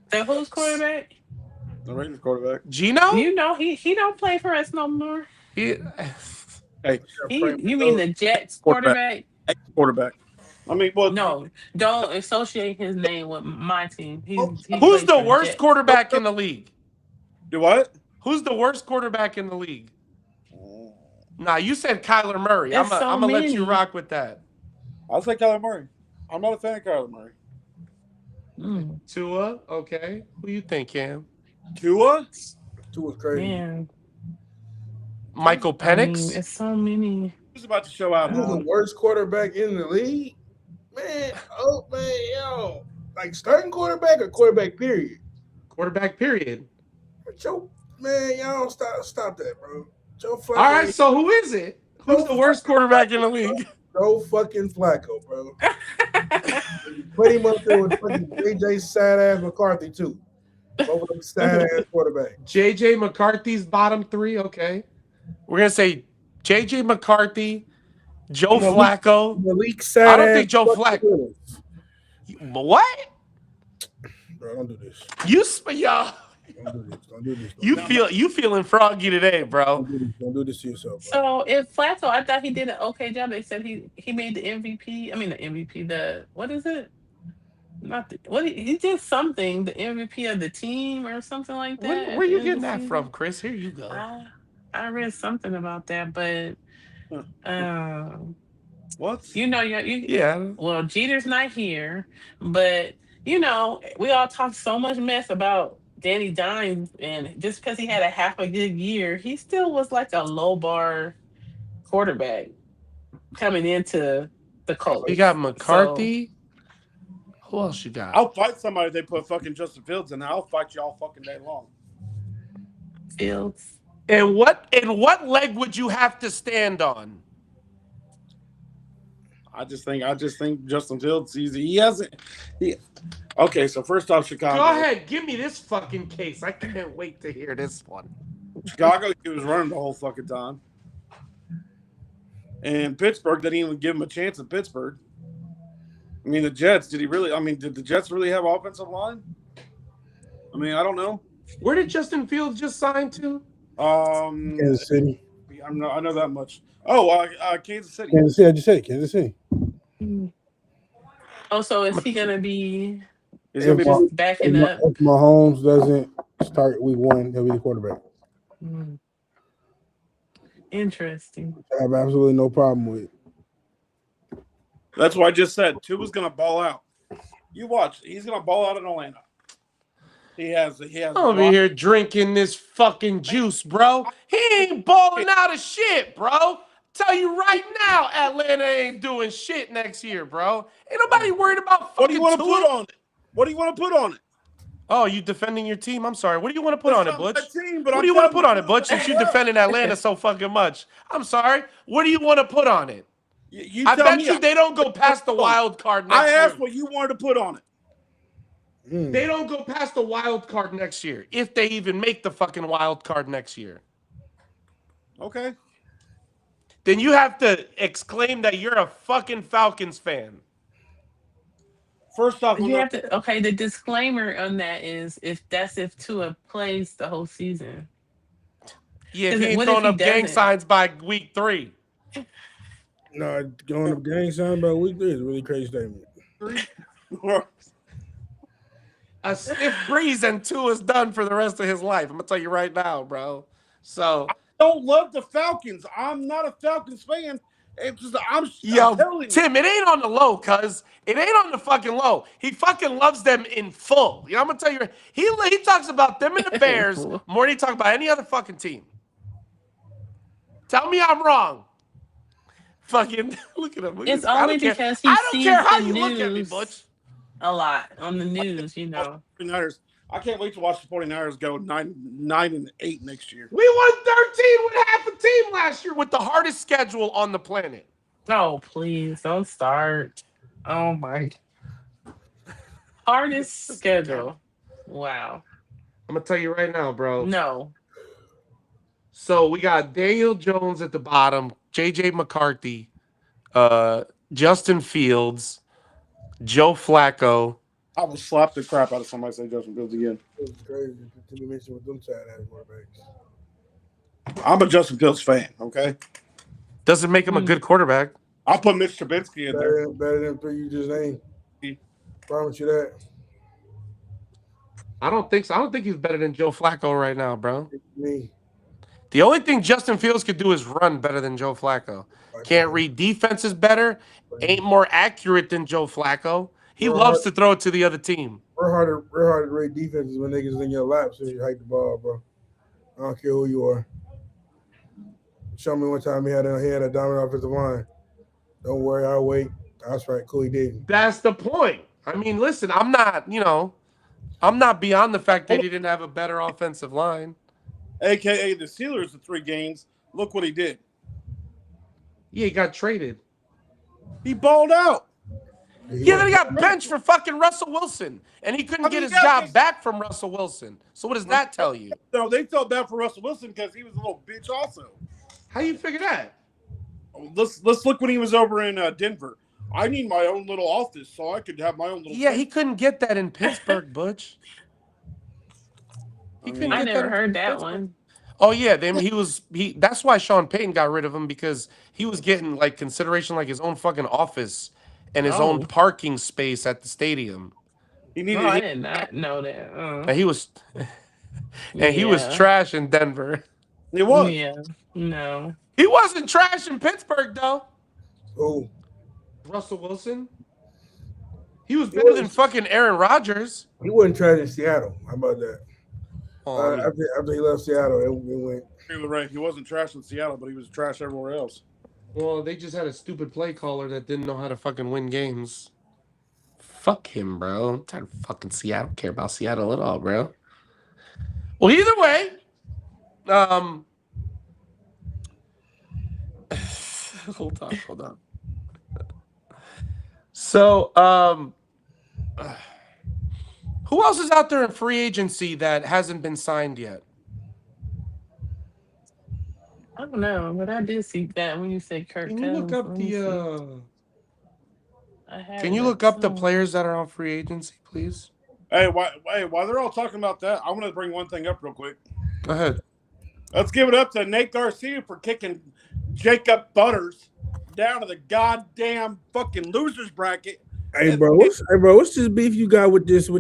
The who's quarterback? The Raiders quarterback. Gino? He don't play for us no more. Hey, you mean the Jets quarterback? Quarterback. I mean, well, no, don't associate his name with my team. Who's the worst quarterback in the league? Do what? Who's the worst quarterback in the league? Nah, you said Kyler Murray. I'm gonna let you rock with that. I'll say Kyler Murray. I'm not a fan of Kyler Murray. Tua, okay. Who you think, Cam? Tua's crazy. Man. Michael Penix? It's so many. Who's about to show out? Who's the worst quarterback in the league? Man, yo. Like starting quarterback or quarterback period? Quarterback period. Joe, man, y'all stop that, bro. Joe Flacco. All right, so who is it? Who's the worst quarterback in the league? Joe fucking Flacco, bro. Put him up there with fucking JJ sad ass McCarthy too. Both of them sad ass quarterback. JJ McCarthy's bottom three. Okay, we're gonna say JJ McCarthy, Joe Flacco. Malik sad I don't think Joe Flacco. What? Bro, don't do this. Y'all. Don't do this. You feeling froggy today, bro? Don't do this to yourself. Bro. So if Flacco, I thought he did an okay job. They said he made the MVP. I mean the MVP. The what is it? Not the, what he did something. The MVP of the team or something like that. Where you getting that from, Chris? Here you go. I read something about that, but What? you know, Yeah. well, Jeter's not here, but you know, we all talk so much mess about Danny Dimes, and just because he had a half a good year, he still was like a low bar quarterback coming into the You got Colts. So McCarthy. Who else you got? I'll fight somebody if they put fucking Justin Fields in there. I'll fight you all fucking day long. Fields. And what leg would you have to stand on? I just think Justin Fields. He hasn't. Okay, so first off, Chicago. Go ahead, give me this fucking case. I can't wait to hear this one. Chicago, he was running the whole fucking time. And Pittsburgh didn't even give him a chance at Pittsburgh. I mean, the Jets, did the Jets really have offensive line? I mean, I don't know. Where did Justin Fields just sign to? Kansas City. I know that much. Oh, Kansas City. Kansas City. I just said Kansas City. Oh, so is he gonna be He's gonna be just backing up? If Mahomes doesn't start week 1, he'll be the quarterback. Interesting. I have absolutely no problem with it. That's what I just said. Tua's gonna ball out. You watch. He's gonna ball out in Atlanta. He has. I'm over here drinking this fucking juice, bro. He ain't balling out of shit, bro. Tell you right now, Atlanta ain't doing shit next year, bro. Ain't nobody worried about fucking What do you want to Tua. put on it? What do you want to put on it? Oh, you defending your team? I'm sorry. What do you want to put on it, Butch? Team, What do you want to put on it, Butch? Since you defending Atlanta so fucking much, I'm sorry. What do you want to put on it? I bet you they don't go past the wild card next year. I asked what you wanted to put on it. They don't go past the wild card next year, if they even make the fucking wild card next year. Okay. Then you have to exclaim that you're a fucking Falcons fan. First off, You have to. Okay, the disclaimer on that is if Tua plays the whole season. Yeah, if he ain't throwing up gang signs by week 3. No, going up gang sign by week 3 is a really crazy statement. A stiff breeze and Tua's done for the rest of his life. I'm gonna tell you right now, bro. So I don't love the Falcons. I'm not a Falcons fan. It's just I'm telling you. Tim, it ain't on the low, cuz. It ain't on the fucking low. He fucking loves them in full. You know, I'm gonna tell you, he talks about them and the Bears more than he talks about any other fucking team. Tell me I'm wrong. Fucking look at him. It's only because he I don't sees care how the you look at me, news Butch. a lot on the news, you know. 49ers. I can't wait to watch the 49ers go 9-8 next year. We won 13 with half a team last year with the hardest schedule on the planet. Oh, please don't start. Oh my. Hardest schedule. Wow. I'm gonna tell you right now, bro. No. So we got Daniel Jones at the bottom, JJ McCarthy, Justin Fields, Joe Flacco. I will slap the crap out of somebody say Justin Fields again. It's crazy to be mentioned with them side ass quarterbacks. I'm a Justin Fields fan, okay? Doesn't make him a good quarterback. I'll put Mitch Trubisky in there. Better than 3 you just named. Promise you that. I don't think so. I don't think he's better than Joe Flacco right now, bro. Me. The only thing Justin Fields could do is run better than Joe Flacco. Can't read defenses better. Ain't more accurate than Joe Flacco. He loves to throw it to the other team. We're hard to rate defenses when niggas in your lap so you hike the ball, bro. I don't care who you are. Show me one time he had a dominant offensive line. Don't worry, I'll wait. That's right, cool, he did. That's the point. I mean, listen, I'm not beyond the fact that he didn't have a better offensive line. AKA the Steelers, the 3 games. Look what he did. Yeah, he got traded. He balled out. Yeah, then he got benched for fucking Russell Wilson. And he couldn't get his job back from Russell Wilson. So what does that tell you? No, they felt bad for Russell Wilson because he was a little bitch also. How you figure that? Let's look when he was over in Denver. I need my own little office so I could have my own little. Yeah, he couldn't get that in Pittsburgh, Butch. He couldn't I get never that heard that one. Oh yeah, that's why Sean Payton got rid of him, because he was getting like consideration like his own fucking office and his own parking space at the stadium. He needed. I did not know that. And he was, he was trash in Denver. It was. Yeah. No. He wasn't trash in Pittsburgh though. Oh, Russell Wilson. He was better than fucking Aaron Rodgers. he wasn't trash in Seattle. How about that? Oh, I mean, After he left Seattle, it went. Right. He wasn't trash in Seattle, but he was trash everywhere else. well, they just had a stupid play caller that didn't know how to fucking win games. Fuck him, bro. I'm tired of fucking Seattle. I don't care about Seattle at all, bro. Well, either way, hold on. So, who else is out there in free agency that hasn't been signed yet? I don't know, but I did see that when you said Kirk Can you look Cousins. up Let me see. the? I had Can you it look up the somewhere. players that are on free agency, please? Hey, while they're all talking about that, I want to bring one thing up real quick. Go ahead. Let's give it up to Nate Garcia for kicking Jacob Butters down to the goddamn fucking losers bracket. Hey, bro, what's this beef you got with this I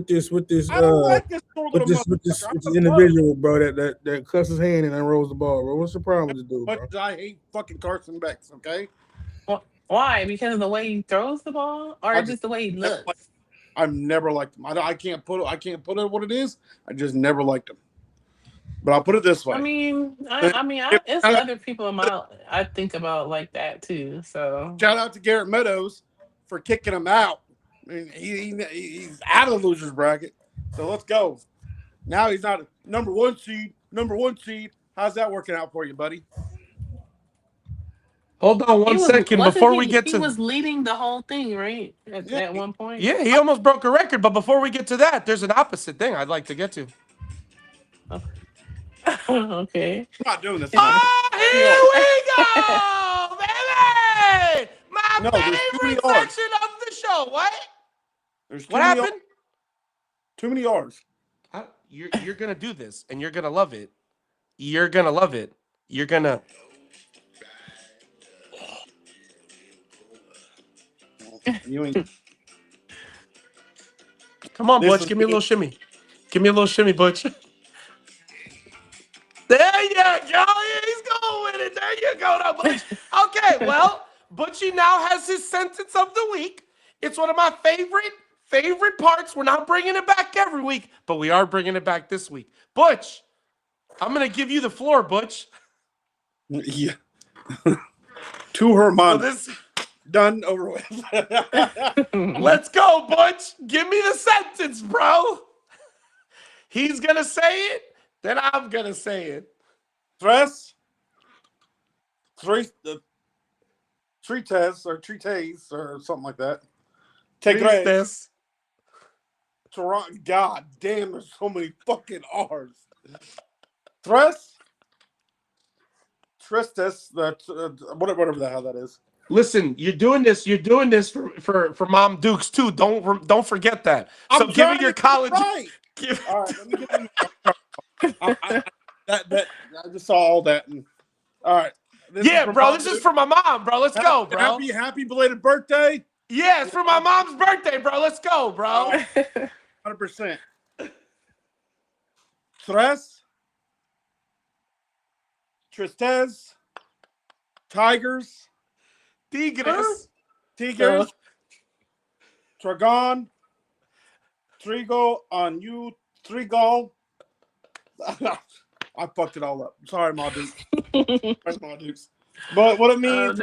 don't like this poor little with this motherfucker. individual, bro, that cussed his hand and unrolls the ball, bro? What's the problem with this dude, bro? But I hate fucking Carson Beck, okay? Why? Because of the way he throws the ball, or I just the way he looks? I've never liked him. I can't put it what it is. I just never liked him. But I'll put it this way. I mean, it's other people I think about like that too. So Shout out to Garrett Meadows for kicking him out. I mean, he's out of the losers bracket. So let's go. Now he's not number one seed. How's that working out for you, buddy? Hold on one second before we get to. He was leading the whole thing, right? At one point. Yeah, he almost broke a record. But before we get to that, there's an opposite thing I'd like to get to. Okay. I'm not doing this. Oh, here we go, baby! My favorite section of the show. What? What happened? Too many R's. You're gonna do this, and you're gonna love it. You're gonna love it. You're gonna. You ain't. Come on, Butch. Give me a little shimmy. Give me a little shimmy, Butch. There you go. He's going with it. There you go, now, Butch. Okay, well, Butchie now has his sentence of the week. It's one of my favorite parts. We're not bringing it back every week, but we are bringing it back this week. Butch, I'm going to give you the floor, Butch. Yeah. To her mom. So done over with. Let's go, Butch. Give me the sentence, bro. He's going to say it, then I'm going to say it. Tretes or something like that. Tristes. Toronto. God damn, there's so many fucking R's. Tristes, whatever the hell that is. Listen, you're doing this for Mom Dukes too. Don't forget that. So give me your college. Right. All right, let me get I just saw all that. All right. This is for my mom, bro. Let's go, bro. Happy belated birthday. Yeah, it's for my mom's birthday, bro. Let's go, bro. 100%. Tristes, Tigers, Dragon, Trigo on you, Trigo. I fucked it all up. Sorry, Ma Dukes. But what it means,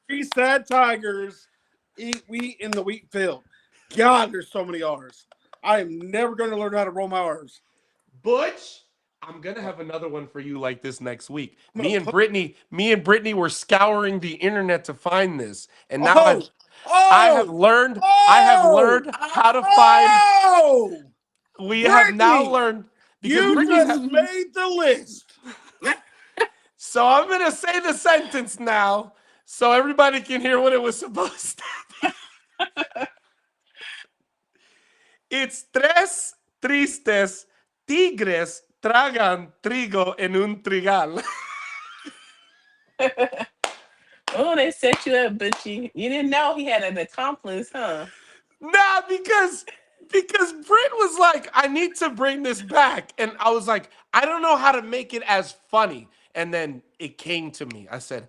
three sad tigers eat wheat in the wheat field. God, there's so many R's. I am never going to learn how to roll my R's. Butch, I'm going to have another one for you like this next week. Me and Brittany were scouring the internet to find this. And now I have learned how to find. We have now learned. You just made the list. So I'm going to say the sentence now so everybody can hear what it was supposed to be. It's tres tristes tigres tragan trigo en un trigal. Oh, they set you up, but you didn't know he had an accomplice, huh? Nah, because Britt was like, I need to bring this back. And I was like, I don't know how to make it as funny. And then it came to me. I said,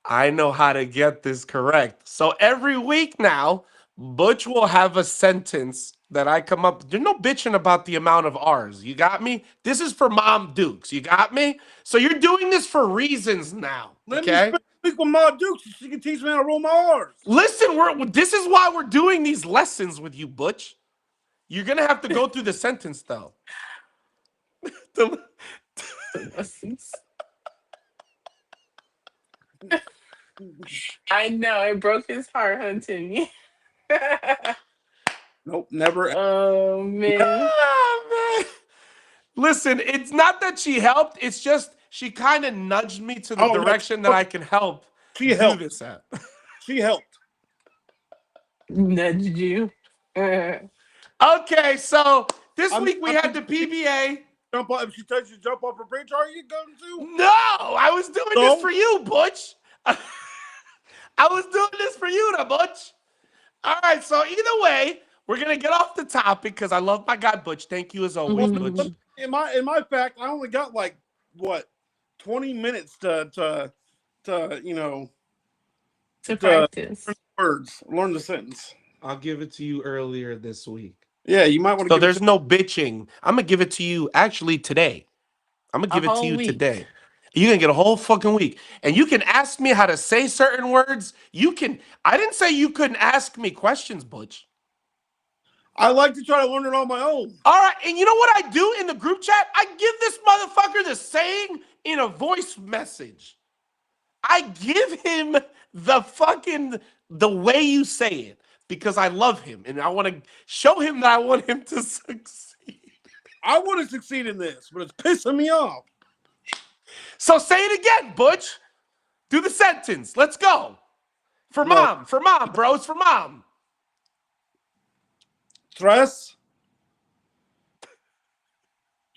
I know how to get this correct. So every week now, Butch will have a sentence that I come up. There's no bitching about the amount of R's. You got me? This is for Mom Dukes. You got me? So you're doing this for reasons now. Let me Okay? speak with Ma Dukes so she can teach me how to roll my R's. Listen, this is why we're doing these lessons with you, Butch. You're gonna have to go through the sentence though. I know it broke his heart, huh, Timmy? Nope, never. Oh man. Ah, man. Listen, it's not that she helped. It's just she kind of nudged me to the Oh, no. direction that I can help She do helped. this at. She helped. Nudged you. Okay, so this I'm- week we had the PBA. Jump off. If she tells you to jump off a bridge, are you going to? No, I was doing No? this for you, Butch. I was doing this for you, da Butch. All right, so either way, we're gonna get off the topic because I love my guy Butch. Thank you as always, Mhm. Butch. In my fact, I only got like what 20 minutes to you know To practice. words, learn the sentence. I'll give it to you earlier this week. Yeah, you might want to. So there's no bitching. I'm gonna give it to you actually today. I'm gonna A give it to whole you week. today. You're gonna get a whole fucking week. And you can ask me how to say certain words. I didn't say you couldn't ask me questions, Butch. I like to try to learn it on my own. All right, and you know what I do in the group chat? I give this motherfucker the saying in a voice message. I give him the way you say it because I love him and I want to show him that I want him to succeed. I want to succeed in this, but it's pissing me off. So say it again, Butch. Do the sentence. Let's go. For No. mom, bro. It's for mom. Tres.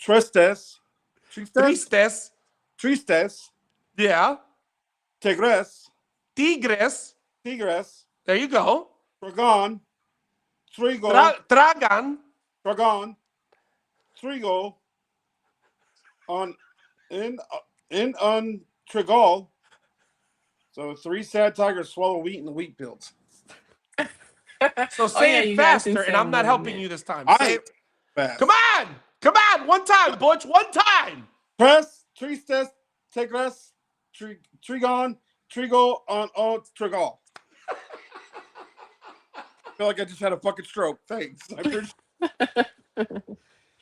Tristes. Tristes. Tristes. Yeah. Tigres. Tigres. Tigres. There you go. Dragon. Trigo. Dragan. Dragon. Trigo. On Trigal. So 3 sad tigers swallow wheat in the wheat fields. So Oh, say yeah, it you guys faster, can and I'm say not it, helping man. you this time. I Say ain't it. fast. Come on, one time, Butch, one time. Press, Tristes, Tigres, Trigon, Trigo, on Trigal. I feel like I just had a fucking stroke. Thanks. I appreciate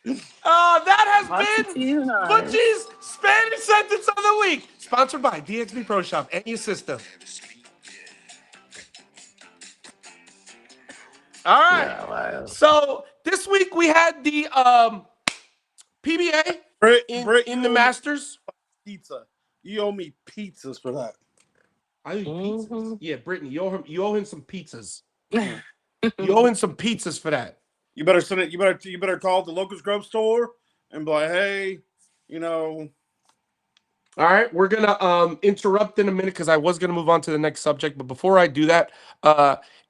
That has Lots of been T's and R's. Butchie's Spanish sentence of the week, sponsored by DXB Pro Shop and your system. All right. Yeah, wow. So this week we had the PBA in the Masters. pizza. You owe me pizzas for that. I owe you pizzas. Mhm. Yeah, Brittany, you owe him some pizzas. You owe him some pizzas for that. You better send it. You better call the Locust Grove store and be like, hey, you know. All right, we're gonna interrupt in a minute because I was gonna move on to the next subject, but before I do that,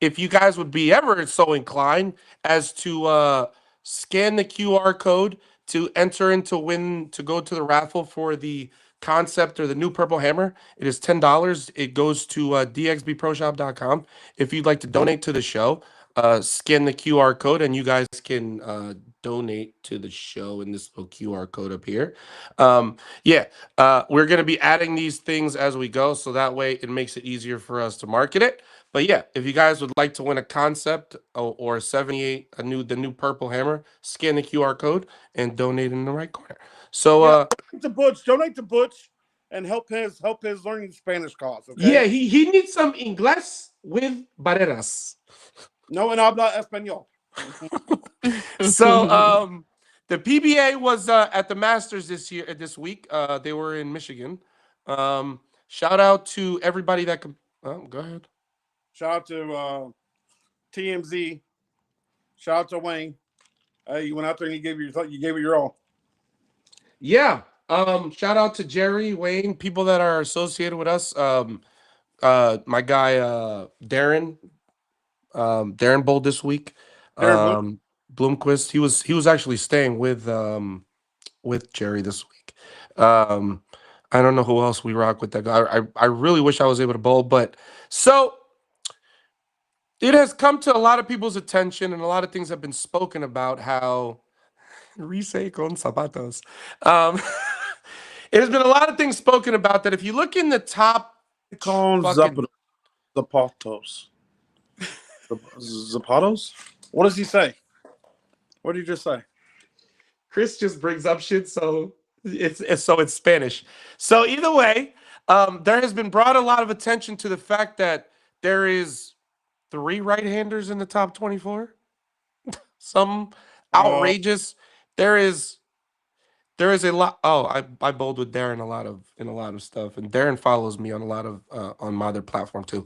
if you guys would be ever so inclined as to scan the QR code to enter to go to the raffle for the concept or the new purple hammer, it is $10. It goes to dxbproshop.com. If you'd like to donate to the show, scan the QR code and you guys can donate to the show in this little QR code up here. We're going to be adding these things as we go, so that way it makes it easier for us to market it. But yeah, if you guys would like to win a concept or a 78, the new purple hammer, scan the QR code and donate in the right corner. So Donate to Butch and help his learning Spanish cause. Okay? yeah, he needs some Inglés with barreras. No, and habla español. So the PBA was at the Masters this week. They were in Michigan. Shout out to everybody that could go ahead. Shout out to TMZ. Shout out to Wayne. You went out there and you gave it your all. Yeah. Shout out to Jerry, Wayne, people that are associated with us. My guy Darren. Darren bowled this week. Bloomquist. He was actually staying with Jerry this week. I don't know who else we rock with that guy. I really wish I was able to bowl, but so it has come to a lot of people's attention, and a lot of things have been spoken about how Rise con zapatos. Um, it has been a lot of things spoken about that if you look in the top Con fucking Zapatos. Zapatos? What does he say? What did he just say? Chris just brings up shit, so it's Spanish. So either way, there has been brought a lot of attention to the fact that there is 3 right-handers in the top 24. Some outrageous. There is a lot. Oh, I bowled with Darren in a lot of stuff, and Darren follows me on a lot of on my other platform too.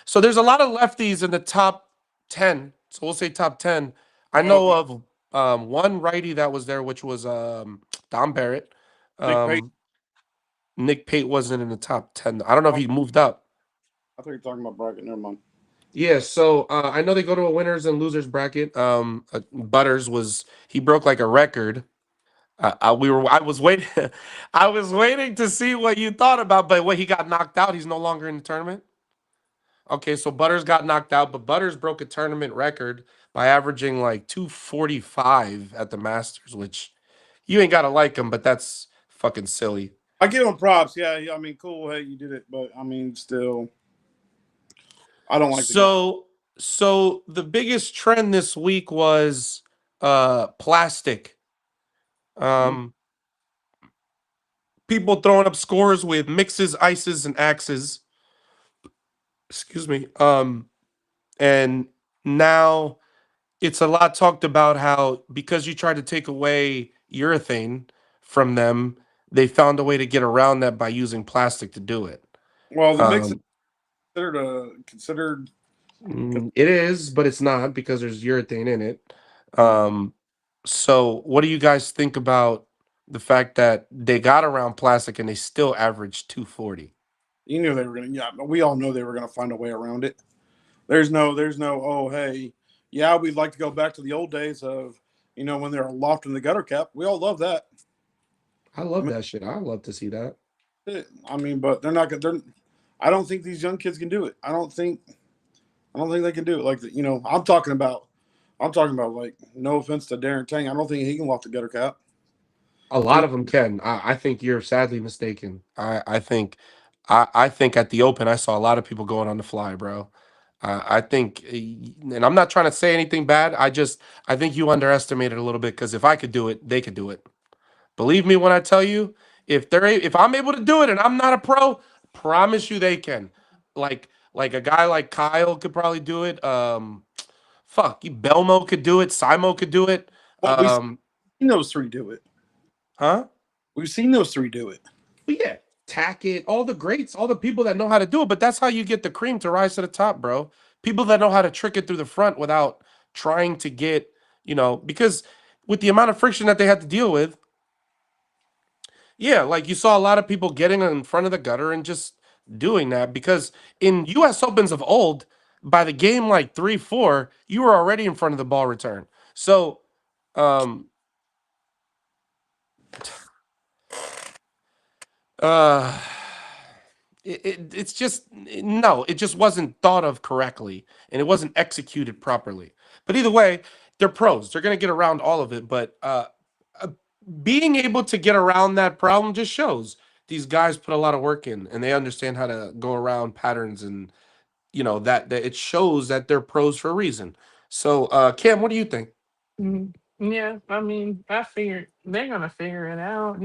So there's a lot of lefties in the top 10. So we'll say top 10. I know of one righty that was there, which was Don Barrett. Nick Pate. Nick Pate wasn't in the top 10. I don't know if he moved up. I think you're talking about bracket. Never mind. Yeah, so I know they go to a winners and losers bracket. Butters he broke like a record. I was waiting. I was waiting to see what you thought about, but when he got knocked out, he's no longer in the tournament. Okay, so Butters got knocked out, but Butters broke a tournament record by averaging like 245 at the Masters, which you ain't gotta like him, but that's fucking silly. I give him props. Yeah, I mean, cool. Hey, you did it, but I mean, still, I don't like. So the biggest trend this week was plastic. People throwing up scores with mixes, ices, and axes. Excuse me. And now it's a lot talked about how because you tried to take away urethane from them, they found a way to get around that by using plastic to do it. Well, the mix is considered. It is, but it's not because there's urethane in it. So what do you guys think about the fact that they got around plastic and they still averaged 240? You knew they were going to. Yeah, we all know they were going to find a way around it. There's no. Oh, hey, yeah, we'd like to go back to the old days of when they're loft in the gutter cap. We all love that. I love that shit. I love to see that. I mean, but they're not. I don't think these young kids can do it. I don't think they can do it. Like I'm talking about like no offense to Darren Tang. I don't think he can loft the gutter cap. A lot of them can. I think you're sadly mistaken. I think at the Open I saw a lot of people going on the fly, bro. I think, and I'm not trying to say anything bad. I think you underestimated a little bit because if I could do it, they could do it. Believe me when I tell you, if I'm able to do it and I'm not a pro, promise you they can. Like a guy like Kyle could probably do it. Belmo could do it. Simo could do it. Well, we've seen those 3 do it. Huh? We've seen those 3 do it. But yeah, Tackett, all the greats, all the people that know how to do it. But that's how you get the cream to rise to the top, bro. People that know how to trick it through the front without trying to get, because with the amount of friction that they had to deal with, yeah, like you saw a lot of people getting in front of the gutter and just doing that because in U.S. Opens of old, by the game like 3-4, you were already in front of the ball return. So, it's just no, it just wasn't thought of correctly and it wasn't executed properly. But either way, they're pros. They're gonna get around all of it. But being able to get around that problem just shows these guys put a lot of work in and they understand how to go around patterns and that it shows that they're pros for a reason. So Cam, what do you think? Yeah, I mean, I figured they're gonna figure it out,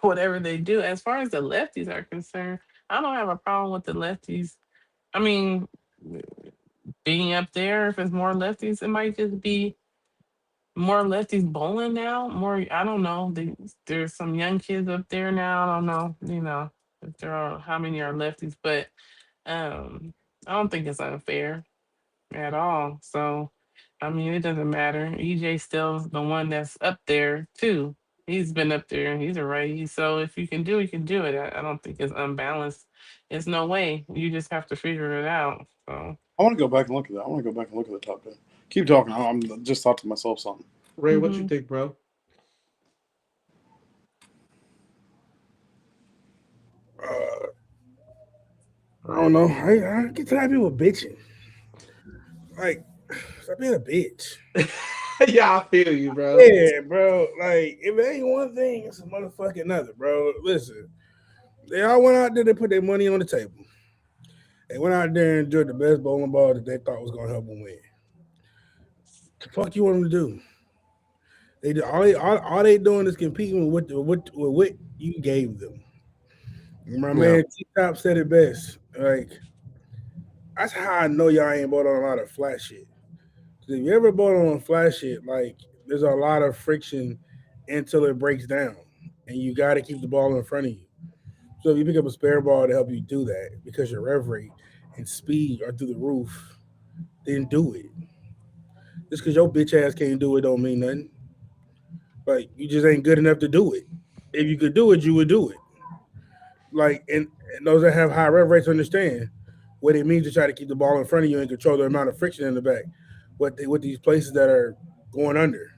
whatever they do. As far as the lefties are concerned, I don't have a problem with the lefties. I mean, being up there, if it's more lefties, it might just be more lefties bowling now. More, I don't know. There's some young kids up there now. I don't know, if there are how many are lefties, but I don't think it's unfair at all. So, I mean, it doesn't matter. EJ still the one that's up there too. He's been up there and he's a righty. So if you can do it, you can do it. I don't think it's unbalanced. It's no way. You just have to figure it out. So I want to go back and look at that. I want to go back and look at the top 10. Keep talking. I'm just thought to myself something. Ray, what you think, bro? I don't know. I get tired of people bitching. Like, stop being a bitch. Yeah, I feel you, bro. Yeah, bro. Like, if it ain't one thing, it's a motherfucking another, bro. Listen, they all went out there. They put their money on the table. They went out there and enjoyed the best bowling ball that they thought was gonna help them win. The fuck you want them to do? All they doing is competing with what you gave them. My Yeah. man T Top said it best. Like that's how I know y'all ain't bought on a lot of flat shit. 'Cause if you ever bought on flat shit, like there's a lot of friction until it breaks down, and you got to keep the ball in front of you. So if you pick up a spare ball to help you do that because your rev rate and speed are through the roof, then do it. Just because your bitch ass can't do it don't mean nothing. Like you just ain't good enough to do it. If you could do it, you would do it. Like and those that have high rev rates understand what it means to try to keep the ball in front of you and control the amount of friction in the back. With these places that are going under,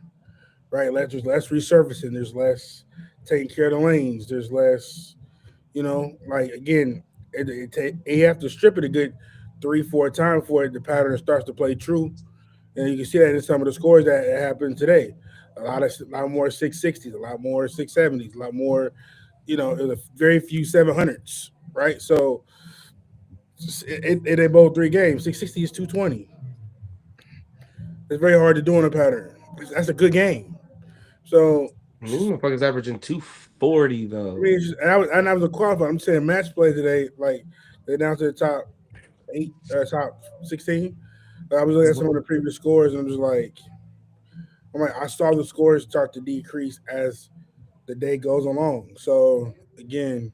right? There's less resurfacing. There's less taking care of the lanes. There's less, like again, you have to strip it a good 3, 4 times before the pattern starts to play true. And you can see that in some of the scores that happened today. A lot more 660s, a lot more 670s, a lot more, very few 700s, right? So they both 3 games. 660 is 220. It's very hard to do in a pattern. That's a good game. So These motherfuckers averaging 240 I though. mean, and I was a qualifier. I'm saying match play today. Like they're down to the top 8, top 16. I was looking at some of the previous scores, and I saw the scores start to decrease as the day goes along. So again,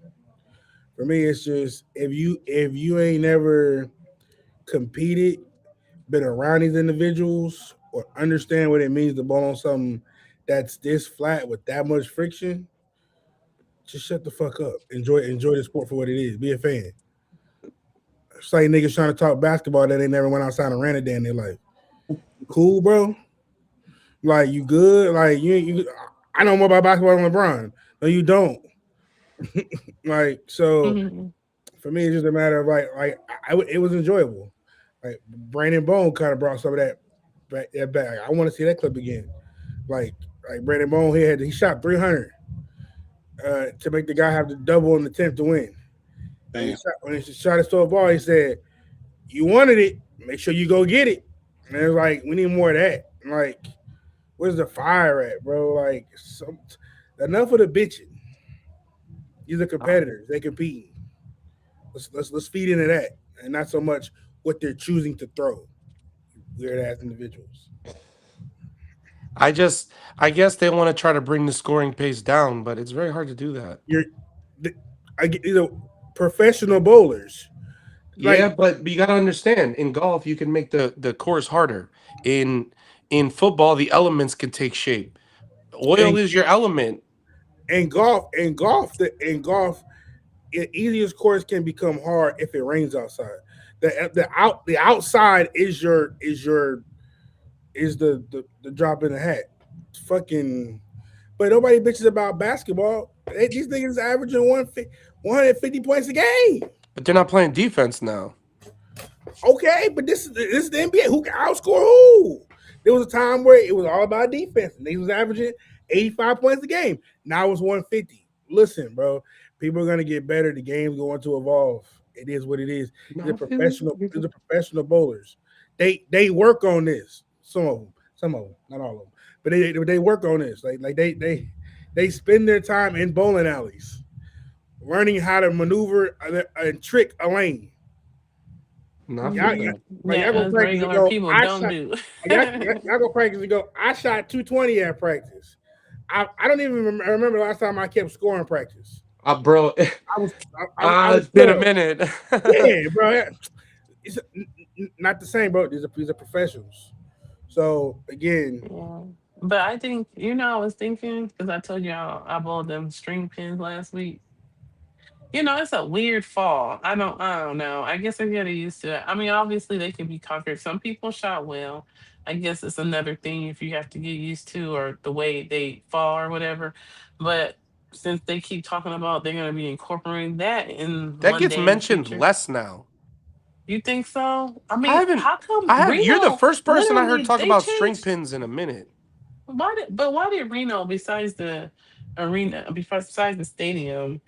for me, it's just if you ain't never competed, been around these individuals, or understand what it means to ball on something that's this flat with that much friction, just shut the fuck up. Enjoy the sport for what it is. Be a fan. It's like niggas trying to talk basketball that they never went outside and ran a day in their life. You cool, bro? Like you good? Like you I know more about basketball than LeBron. No, you don't. Like so Mhm. for me, it's just a matter of it was enjoyable. Like Brandon Bone kind of brought some of that back. I want to see that clip again. Like Brandon Bone, he shot 300 to make the guy have to double in the attempt to win. And Damn. when he shot his 12 ball, he said, "You wanted it. Make sure you go get it." And it was like, we need more of that. Like, where's the fire at, bro? Like, enough of the bitching. These are competitors. They compete. Let's feed into that, and not so much what they're choosing to throw. Weird ass individuals. I guess they want to try to bring the scoring pace down, but it's very hard to do that. You're, I get professional bowlers. Yeah, Like but you got to understand, in golf you can make the course harder. In in football, the elements can take shape. Oil in, is your element. in golf, the easiest course can become hard if it rains outside. The outside is the drop in the hat. Fucking, but nobody bitches about basketball. These niggas averaging 150 points a game. But they're not playing defense now. Okay, but this is the NBA. Who can outscore who? There was a time where it was all about defense, and they was averaging 85 points a game. Now it's 150. Listen, bro, people are gonna get better. The game's going to evolve. It is what it is. No, These are I feel professional. you. These are professional bowlers. They work on this. Some of them, not all of them, but they work on this. They spend their time in bowling alleys, learning how to maneuver and trick a lane. No, I feel Y'all, Mhm. y'all, that. like Yeah, y'all go us practice and regular go. people I don't shot. do. Y'all go practice and go. I shot 220 at practice. I don't even remember the last time I kept scoring practice. Bro, I was I was it's been a 12. minute. Yeah, bro. It's not the same, bro. These are professionals. So again, Yeah. But I think, I was thinking, because I told you I bought them string pins last week. It's a weird fall. I don't know. I guess I get used to it. I mean, obviously they can be conquered. Some people shot well. I guess it's another thing if you have to get used to or the way they fall or whatever. But since they keep talking about they're going to be incorporating that in That one gets day in the mentioned future. less now. You think so? I I mean, haven't. how come I have. You're the Reno first person I heard literally talk they about string changed? pins in a minute. Why did Reno, besides the arena, besides the stadium,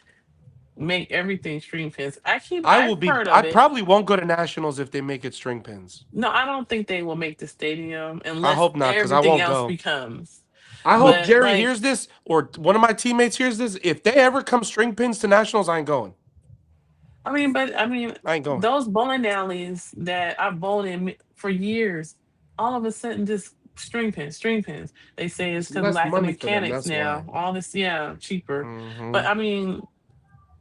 make everything string pins? I've heard I of it. probably won't go to nationals if they make it string pins. No, I don't think they will make the stadium I unless hope not, because I everything won't else go. becomes. I hope But Jerry like, hears this or one of my teammates hears this. If they ever come string pins to nationals, I ain't going. I mean, I ain't going. those bowling alleys that I bowled in for years, all of a sudden just string pins. They say it's It's because less lack of money for them. mechanics That's why. now. All this, yeah, cheaper. But Hmm. I mean,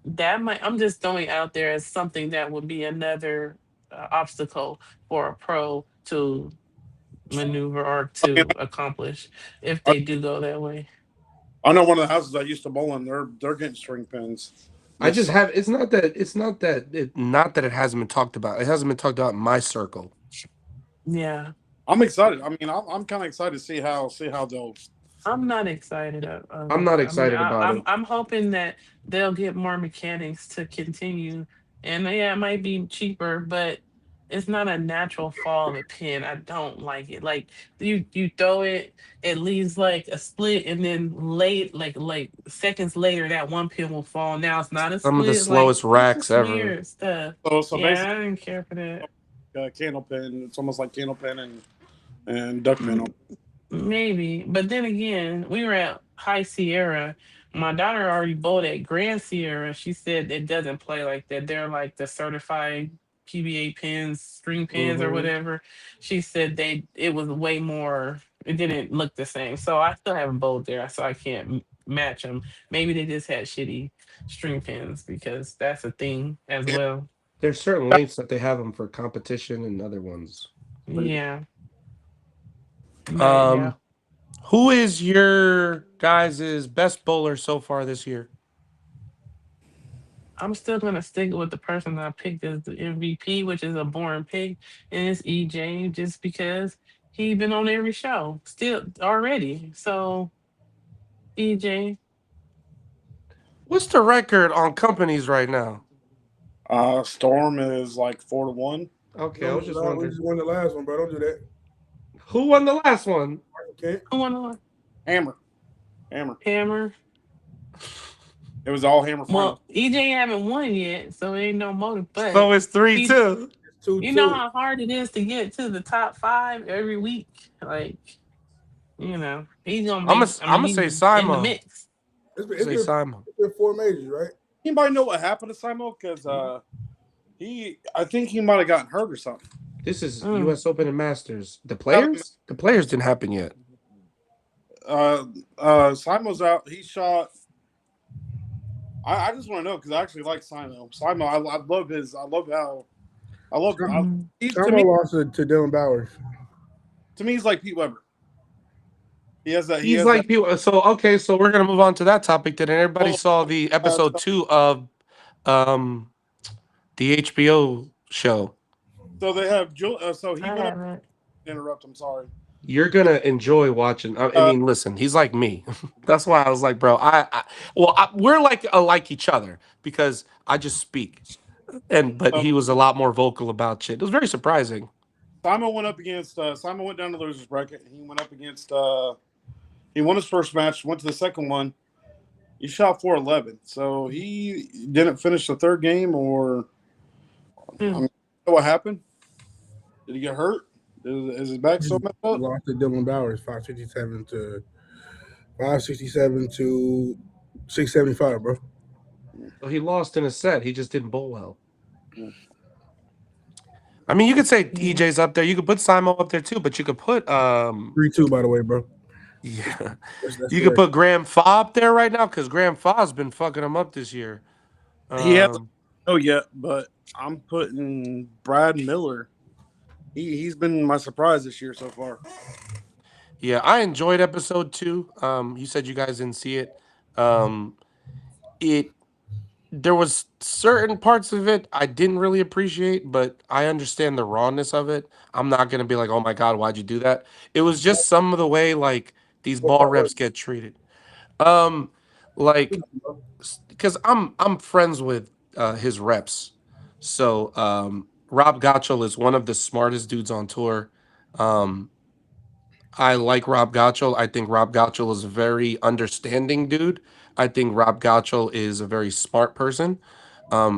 that might. I'm just throwing it out there as something that would be another obstacle for a pro to maneuver or I mean, to accomplish if they do go that way. I know one of the houses I used to bowl in. They're getting string pins. I just This have. It's not that. Not that it hasn't been talked about. It hasn't been talked about in my circle. Yeah. I'm excited. I mean, I'm kind of excited to see how they'll. I'm not excited I'm of not it. I mean, excited about it. I'm hoping that they'll get more mechanics to continue, and yeah, it might be cheaper, but it's not a natural fall of a pin. I don't like it. Like you throw it, it leaves like a split, and then late like seconds later, that one pin will fall. Now it's not a Some of the split. Like slowest it's racks just ever. weird stuff. So Yeah, basically, I didn't care for that. candle pin. It's almost like candle pin and duck pin. Maybe, but then again, we were at High Sierra. My daughter already bowled at Grand Sierra. She said it doesn't play like that. They're like the certified PBA pins, string pins, or Hmm. whatever. She said it was way more. It didn't look the same. So I still haven't bowled there, so I can't match them. Maybe they just had shitty string pins because that's a thing as well. There's certain lengths that they have them for competition and other ones. Yeah, but yeah. Um, who is your guys' best bowler so far this year? I'm still gonna stick with the person that I picked as the MVP, which is a boring pick, and it's EJ, just because he been on every show still already. So EJ, What's the record on companies right now? Storm is like 4-1. Okay, I was just We wondering just won the last one, bro. Don't do that. who won the last one. Okay. who won the Hammer. hammer? It was all Hammer final. Well, EJ haven't won yet, so it ain't no motive. But So it's three he, two. It's 2 you know 2. how hard it is to get to the top five every week. Like he's gonna I'm be. gonna I I'm mean, gonna say he's in the Simon. mix. Say Simon. It's been 4 majors, right? Anybody know what happened to Simon? Because I think he might have gotten hurt or something. This is Mm. U.S. Open and Masters. The players? The players didn't happen yet. Simon was out. He shot. I just want to know because I actually like Simon. Simon, I love his. I love how. Mhm. He's Samo lost to Dylan Bowers. to me, he's like Pete Weber. He has that. He He's has like that. people. So okay, so we're gonna move on to that topic. Then everybody Well, saw the episode 2 of um the HBO show. So they have. So he I went up. haven't. Interrupt. I'm sorry. You're gonna enjoy watching. I mean, listen, he's like me. That's why I was like, bro. We're like each other because I just speak, but he was a lot more vocal about shit. It was very surprising. Simon went up against. Simon went down to the losers bracket. He went up against. He won his first match. Went to the second one. He shot 411. So he didn't finish the third game, or I mean, what happened? Did he get hurt? Is his back so messed up? Lost to Dylan Bowers, 567 to 675, bro. So he lost in a set. He just didn't bowl well. Yeah. I mean, you could say EJ's up there. You could put Simon up there too, but you could put 3-2, by the way, bro. yeah, That's you could correct. put Graham Fa up there right now because Graham Fa's been fucking him up this year. He hasn't yet, but I'm putting Brad Miller. He's been my surprise this year so far. Yeah, I enjoyed episode 2. You said you guys didn't see it. There was certain parts of it I didn't really appreciate, but I understand the rawness of it. I'm not gonna be like, oh my god, why'd you do that? It was just some of the way like these ball reps get treated. Um, like, because I'm friends with his reps. So Rob Gotchel is one of the smartest dudes on tour. Um, I like Rob Gotchel. I think Rob Gotchel is a very understanding dude. I think Rob Gotchel is a very smart person.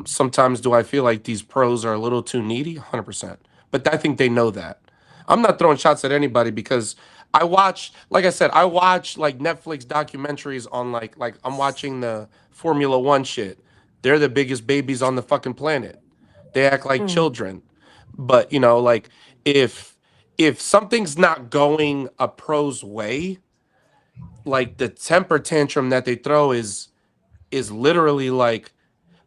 Sometimes do I feel like these pros are a little too needy? 100%. But I think they know that. I'm not throwing shots at anybody because I watch, like I said, I watch like Netflix documentaries on like I'm watching the Formula One shit. They're the biggest babies on the fucking planet. They act like Mm. children. But like if if something's not going a pro's way, like the temper tantrum that they throw is literally like,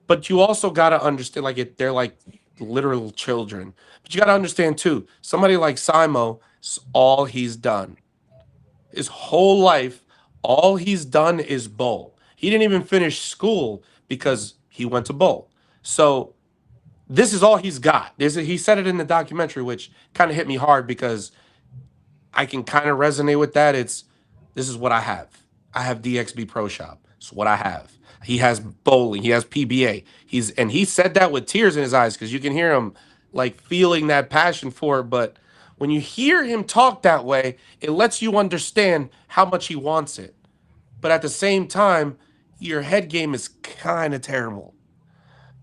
but you also got to understand, like, they're like literal children. But you got to understand too, somebody like Simo, all he's done his whole life, all he's done is bowl. He didn't even finish school because he went to bowl. So this is all he's got. He said it in the documentary, which kind of hit me hard because I can kind of resonate with that. This is what I have. I have DXB Pro Shop. It's what I have. He has bowling. He has PBA. He said that with tears in his eyes because you can hear him like feeling that passion for it. But when you hear him talk that way, it lets you understand how much he wants it. But at the same time, your head game is kind of terrible.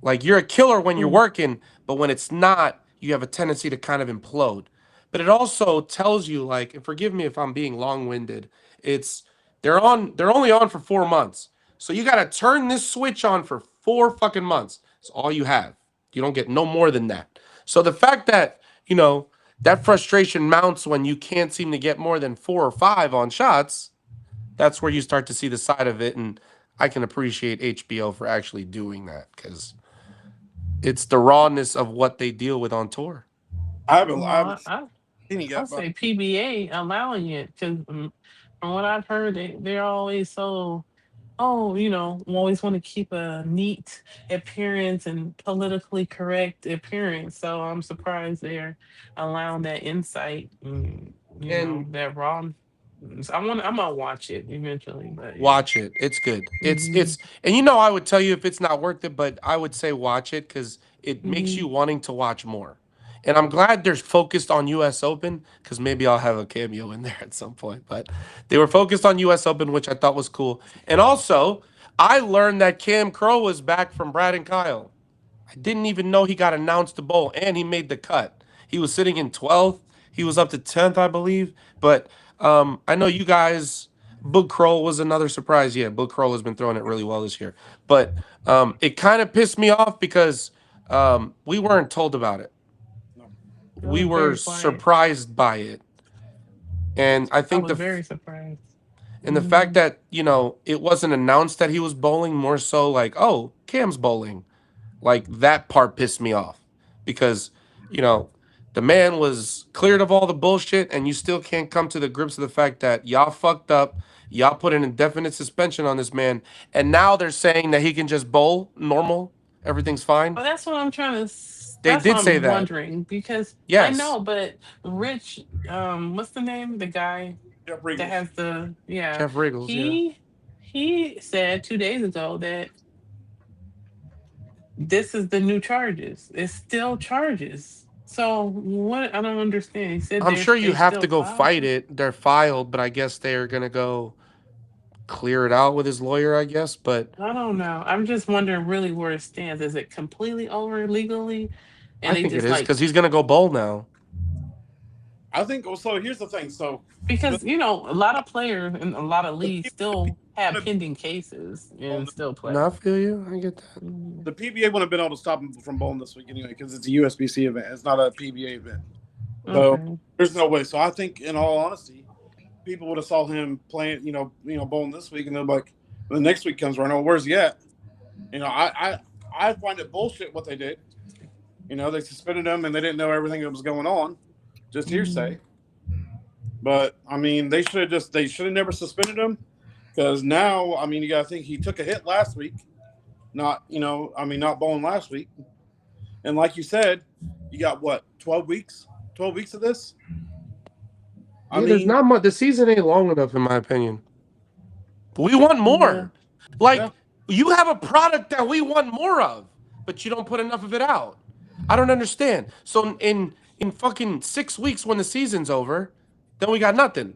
Like you're a killer when you're Mm. working, but when it's not, you have a tendency to kind of implode. But it also tells you, like, and forgive me if I'm being long-winded, it's they're only on for 4 months. So you gotta turn this switch on for 4 fucking months. It's all you have. You don't get no more than that. So the fact that, that frustration mounts when you can't seem to get more than 4 or 5 on shots, that's where you start to see the side of it. And I can appreciate HBO for actually doing that because it's the rawness of what they deal with on tour. I haven't Well, seen it I'll yet, but say PBA allowing it because from what I've heard, they're always so, oh, always want to keep a neat appearance and politically correct appearance. So I'm surprised they're allowing that insight, And that raw. So I'm gonna watch it eventually, but yeah. watch it. It's good. Hmm. And I would tell you if it's not worth it, but I would say watch it because it makes Hmm. you wanting to watch more. And I'm glad they're focused on US Open because maybe I'll have a cameo in there at some point. But they were focused on US Open, which I thought was cool. And also, I learned that Cam Crow was back from Brad and Kyle. I didn't even know he got announced to bowl and he made the cut. He was sitting in 12th. He was up to 10th, I believe. But I know you guys, Boog Kroll was another surprise. Yeah, Boog Kroll has been throwing it really well this year. But it kind of pissed me off because we weren't told about it. no. It We was were very quiet. surprised by it. And I I think was very surprised. the fact Hmm. that, it wasn't announced that he was bowling, more so like, oh, Cam's bowling. Like that part pissed me off because, you know, the man was cleared of all the bullshit and you still can't come to the grips of the fact that y'all fucked up. Y'all put an indefinite suspension on this man. And now they're saying that he can just bowl normal. Everything's fine. But that's what I'm trying to. They That's what did say I'm that. wondering because I Yes. know, but Rich, what's the name? The guy Jeff that Regals. has the yeah. Jeff Riggles, yeah. He said 2 days ago that this is the new charges. It's still charges. So what? I don't understand. He said I'm sure you they have still to go filed fight them. it. They're filed, but I guess they're going to go clear it out with his lawyer, I guess. But I don't know. I'm just wondering really where it stands. Is it completely over legally, I and they think it just is like because he's going to go bowl now. I think. Well, so here's the thing. So the, because a lot of players and a lot of the, leagues P- still have the, pending cases P- and still No, I play. feel you. I get that. Mhm. the PBA wouldn't have been able to stop him from bowling this week anyway because it's a USBC event. It's not a PBA event. So Okay. there's no way. So I think, in all honesty, people would have saw him playing, bowling this week, and they're like, the next week comes around. Oh, where's he at? I find it bullshit what they did. They suspended him and they didn't know everything that was going on, just Mhm. hearsay. But I mean, they should have never suspended him because now, I mean, you got to think he took a hit last week, not bowling last week, and like you said, you got what 12 weeks, 12 weeks of this. I Yeah, there's mean, not much. The season ain't long enough, in my opinion. But we want Yeah. more. Like, Yeah. you have a product that we want more of, but you don't put enough of it out. I don't understand. So in fucking 6 weeks when the season's over, then we got nothing.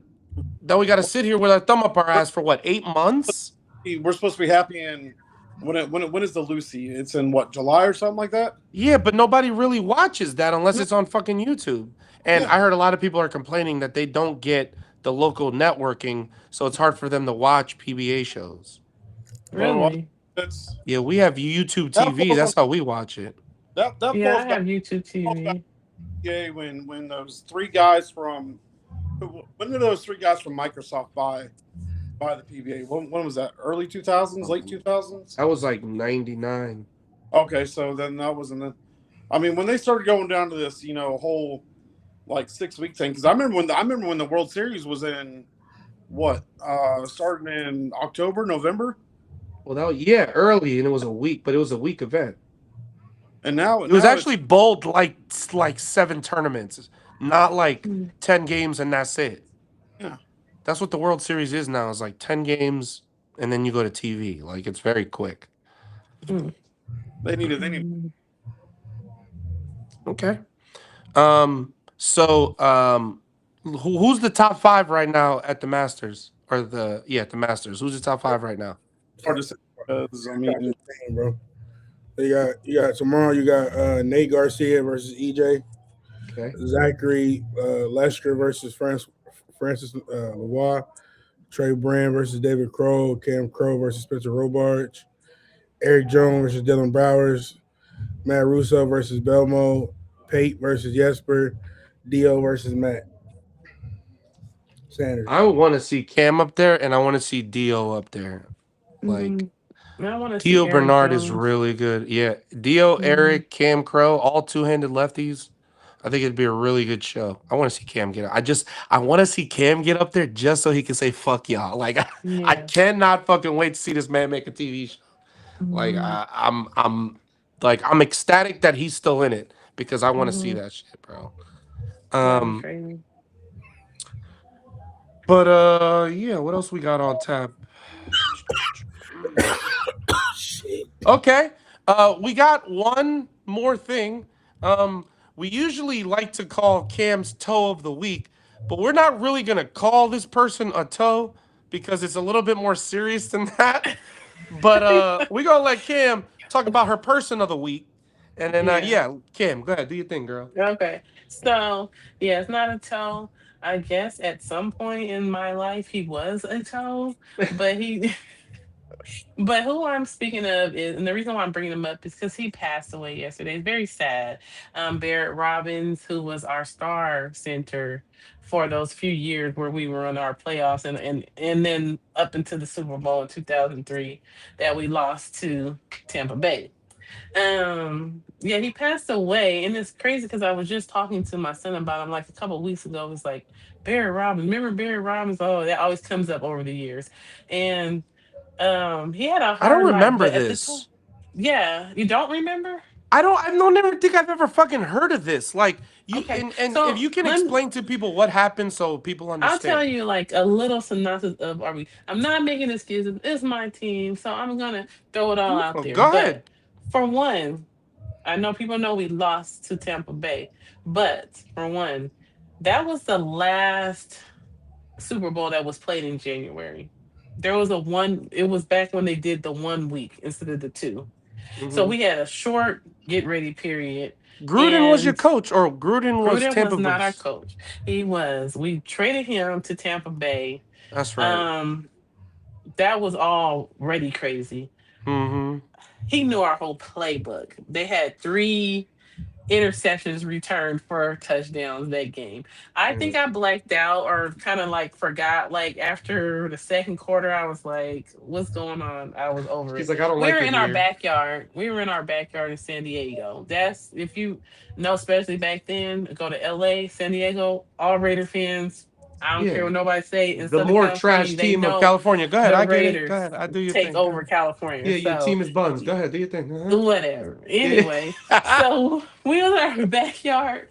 Then we got to sit here with our thumb up our ass for what, 8 months? We're supposed to be happy in when is the Lucy? It's in what, July or something like that? Yeah, but nobody really watches that unless it's on fucking YouTube. And Yeah. I heard a lot of people are complaining that they don't get the local networking, so it's hard for them to watch PBA shows. Well, Really? that's Yeah, we have YouTube that TV. falls That's on, how we watch it. that Yeah, I falls back have YouTube TV. when those three guys from when did those three guys from Microsoft buy the PBA? When was that? Early 2000s, late 2000s? That was like 99. Okay, so then that wasn't the. I mean, when they started going down to this, whole like 6 week thing, because I remember when the World Series was in what starting in October, November, Well, yeah, early, and it was a week, but it was a week event. and now It was actually bowled like 7 tournaments, not like 10 games and that's it. Yeah. That's what the World Series is now. It's like 10 games and then you go to TV. Like, it's very quick. they need. Okay. So who's the top 5 right now at the Masters? Or at the Masters. Who's the top 5 right now? Hard to say because I mean, bro. You got tomorrow. You got Nate Garcia versus EJ. Okay. Zachary Lester versus Francis Lavoie. Trey Brand versus David Crow. Cam Crow versus Spencer Robarge. Eric Jones versus Dylan Browers. Matt Russo versus Belmo. Pate versus Jesper. Dio versus Matt Sanders. I want to see Cam up there and I want to see Dio up there. Like, I want to see Dio Eric Bernard Jones. is really good. Yeah. Dio, Eric, Cam Crow, all two-handed lefties. I think it'd be a really good show. I want to see Cam get up. I want to see Cam get up there just so he can say fuck y'all. Like, I cannot fucking wait to see this man make a TV show. Like, I'm ecstatic that he's still in it because I want to see that shit, bro. Crazy. But yeah, what else we got on tap? Okay. We got one more thing. We usually like to call Cam's toe of the week, but we're not really gonna call this person a toe because it's a little bit more serious than that. But we're gonna let Cam talk about her person of the week. And then Cam, go ahead, do your thing, girl. Okay. So yeah, it's not a toe. I guess at some point in my life he was a toe, but but who I'm speaking of is, and the reason why I'm bringing him up is because he passed away yesterday. It's very sad. Barrett Robbins, who was our star center for those few years where we were in our playoffs and then up into the Super Bowl in 2003 that we lost to Tampa Bay. Yeah, he passed away, and it's crazy because I was just talking to my son about him like a couple of weeks ago. It was like Barry Robbins. Remember Barry Robbins? Oh, that always comes up over the years. And he had a hard I don't life, remember but at the this. time, yeah, you don't remember? I don't never think I've ever fucking heard of this. Like, you Okay, and so if you can let me- explain to people what happened so people I'll understand. tell you like a little synopsis of our week. I'm not making excuses. It's my team, so I'm gonna throw it all out Oh, there. go But ahead. for one, I know people know we lost to Tampa Bay, but for one, that was the last Super Bowl that was played in January. There was it was back when they did the 1 week instead of the 2. So Mhm. we had a short get ready period. Gruden was your and coach, or Gruden was Gruden Tampa was not our Bay's? coach. We traded him to Tampa Bay. That's right. That was already crazy. Mm-hmm. He knew our whole playbook. They had 3 interceptions returned for touchdowns that game. I think I blacked out or kind of like forgot. Like after the second quarter, I was like, "What's going on?" I was over He's it. like, I don't We like were it in our here. backyard. We were in our backyard in San Diego. That's if you know, especially back then, go to LA, San Diego, all Raider fans. I don't Yeah. care what nobody say. In The Southern more California, trash they team of know California. Go ahead. the I get it. Raiders Go ahead. I do your take thing. over California. Yeah, your So team is buns. Go ahead. Do your thing. Uh-huh. whatever. Yeah. Anyway, so we was in our backyard.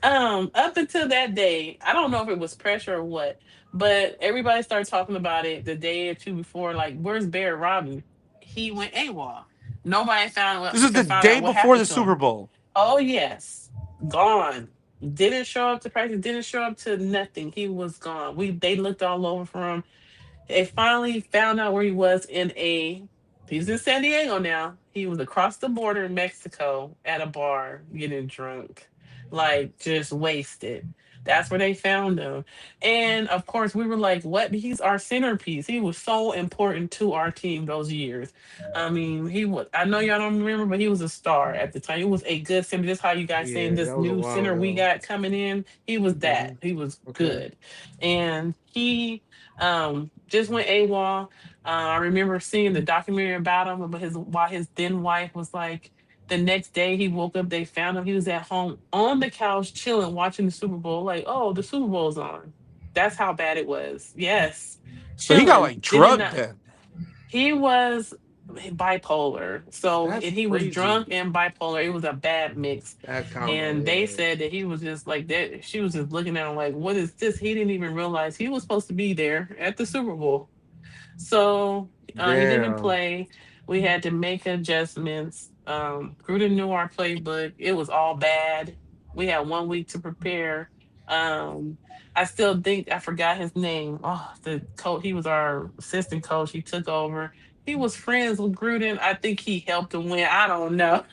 Up until that day, I don't know if it was pressure or what, but everybody started talking about it the day or two before. Like, where's Barrett Robin? He went AWOL. Nobody This is the could find day out what before the happened to Super him. Bowl. Oh yes, gone. Didn't show up to practice. Didn't show up to nothing. He was gone. They looked all over for him. They finally found out where he was he's in San Diego now. He was across the border in Mexico at a bar getting drunk, like just wasted. That's where they found him. And of course, we were like, what? He's our centerpiece. He was so important to our team those years. I mean, I know y'all don't remember, but he was a star at the time. He was a good center. Just how you guys saying Yeah, this that was a new while center we ago. got coming in. He was that. Mhm. He was Okay. good. And he just went AWOL. I remember seeing the documentary about him, about why his then wife was like. The next day he woke up, they found him. He was at home on the couch chilling, watching the Super Bowl. Like, oh, the Super Bowl's on. That's how bad it was. Yes, So he got chilling. like Didn't drugged not. then. He was bipolar. So That's and he was crazy. drunk and bipolar. It was a bad mix. That combo. And they Yeah. said that he was just like that. She was just looking at him like, what is this? He didn't even realize he was supposed to be there at the Super Bowl. So he didn't Damn. play. We had to make adjustments. Gruden knew our playbook. It was all bad. We had 1 week to prepare. Um, I still think I forgot his name. Oh, the coach. He was our assistant coach. He took over. He was friends with Gruden. I think he helped him win. I don't know,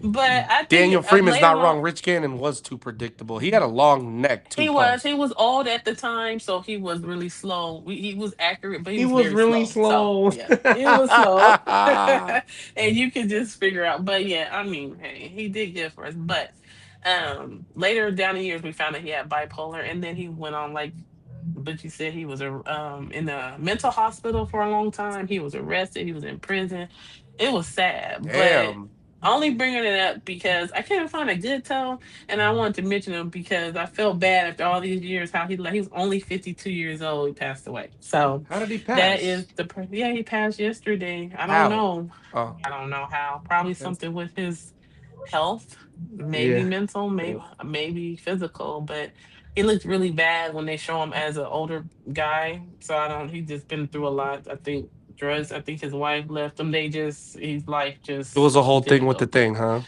but I Daniel think Freeman's later not on wrong. Rich Gannon was too predictable. He had a long neck too. he Pause. was old at the time, so he was really slow. He was accurate, but he He was was very really slow. slow. So yeah, he was slow, and you could just figure out. But yeah, I mean, hey, he did good for us. But later down the years, we found out he had bipolar, and then he went on like. But you said he was in a mental hospital for a long time. He was arrested. He was in prison. It was sad, but Damn. only bringing it up because I couldn't find a good tone, and I wanted to mention him because I felt bad after all these years how he was only 52 years old. He passed away. So How did he that pass? is yeah, he passed yesterday. I don't How? know. Oh. I don't know how. Probably Okay. something with his health, maybe Yeah. mental, maybe physical, but he looked really bad when they show him as an older guy. So I don't. He's just been through a lot. I think drugs. I think his wife left him. His life just It was a whole thing didn't with go the thing, huh?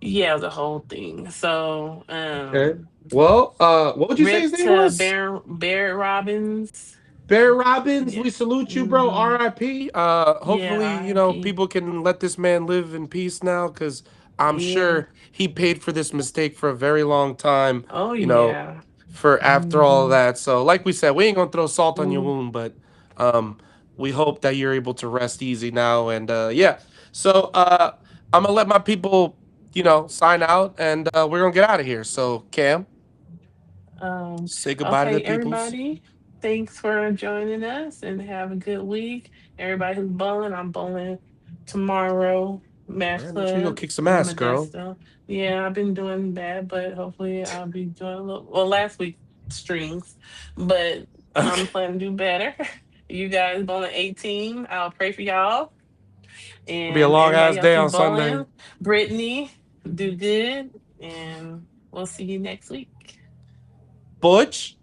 yeah, the whole thing. So, Okay. Well, what would you say his rip name to was? Barrett Robbins. Barry Robbins, Yeah. we salute you, bro. Mhm. R.I.P. Hopefully, Yeah, R.I.P. people can let this man live in peace now, because I'm Yeah. sure he paid for this mistake for a very long time. Oh Yeah. yeah. For after all Mhm. that. So, like we said, we ain't gonna throw salt on your Mhm. wound, but we hope that you're able to rest easy now. And yeah, so I'm gonna let my people, sign out, and we're gonna get out of here. So, Cam, say goodbye to the Okay, peoples. everybody. Thanks for joining us and have a good week. Everybody who's bowling, I'm bowling tomorrow. Match Alright, make sure you go Club kick some in ass, girl. Modesto. Yeah, I've been doing bad, but hopefully I'll be doing a little. Well, last week strings, but I'm planning to do better. You guys bowling 18. I'll pray for y'all It'll be a and long ass everybody else day who's on Sunday. bowling. Brittany, do good, and we'll see you next week. Butch.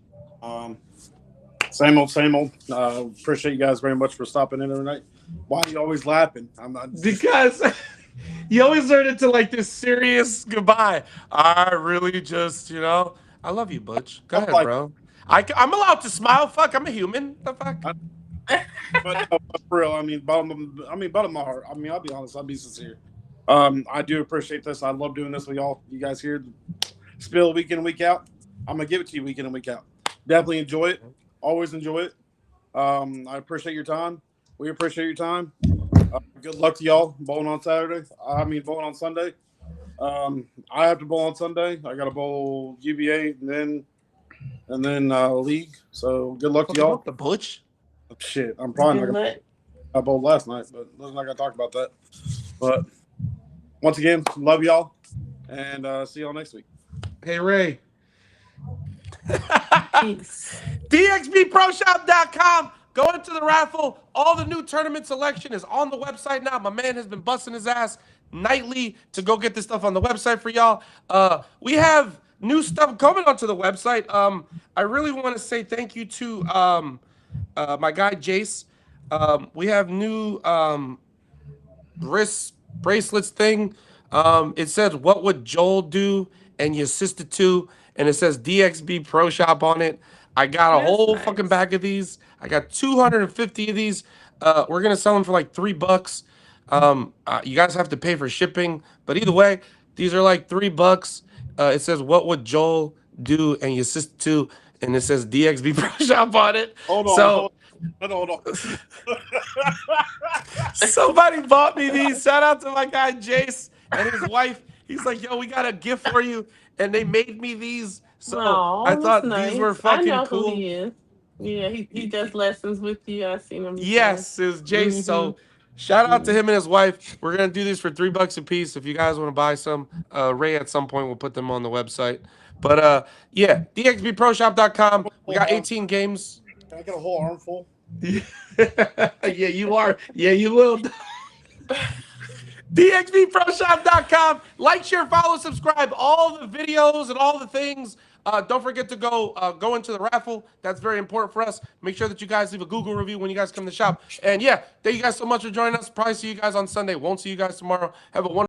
Same old. Appreciate you guys very much for stopping in tonight. Why are you always laughing? I'm not Because you always turn into like this serious goodbye. I really just, I love you, Butch. Go ahead, bro. I'm allowed to smile. Fuck, I'm a human. The fuck? But no, for real, bottom of my heart. I'll be honest. I'll be sincere. I do appreciate this. I love doing this with y'all. You guys here, spill week in, week out. I'm gonna give it to you week in and week out. Definitely enjoy it. Always enjoy it. I appreciate your time. We appreciate your time. Good luck to y'all bowling on Saturday. Bowling on Sunday. I have to bowl on Sunday. I got to bowl UVA and then league. So good luck to y'all. The Butch. Shit, I'm probably not gonna. I bowled last night, but I'm not gonna talk about that. But once again, love y'all, and see y'all next week. Hey, Ray. Peace. DXBProShop.com. Go into the raffle. All the new tournament selection is on the website now. My man has been busting his ass nightly to go get this stuff on the website for y'all. We have new stuff coming onto the website. I really want to say thank you to my guy Jace. We have new wrist bracelets thing. It says, "What would Joel do?" and your sister too, and it says DXB Pro Shop on it. I got a That's whole nice. fucking bag of these. I got 250 of these. We're gonna sell them for like $3. You guys have to pay for shipping, but either way, these are like $3. It says, "What would Joel do?" and your sister too, and it says DXB Pro Shop on it. Hold on. So Hold on. somebody bought me these. Shout out to my guy Jace and his wife. He's like, "Yo, we got a gift for you," and they made me these. So Aw, I thought that's nice. these were I fucking know cool. who he is. Yeah, he does lessons with you. I've seen him before. Yes, it was Jace. So shout out to him and his wife. We're gonna do these for $3 a piece. If you guys want to buy some, Ray at some point will put them on the website. But yeah, DXBProShop.com. We got 18 games. Can I get a whole armful? Yeah, you are. Yeah, you will. DXBProShop.com. Like, share, follow, subscribe. All the videos and all the things. Don't forget to go into the raffle. That's very important for us. Make sure that you guys leave a Google review when you guys come to the shop. And yeah, thank you guys so much for joining us. Probably see you guys on Sunday. Won't see you guys tomorrow. Have a wonderful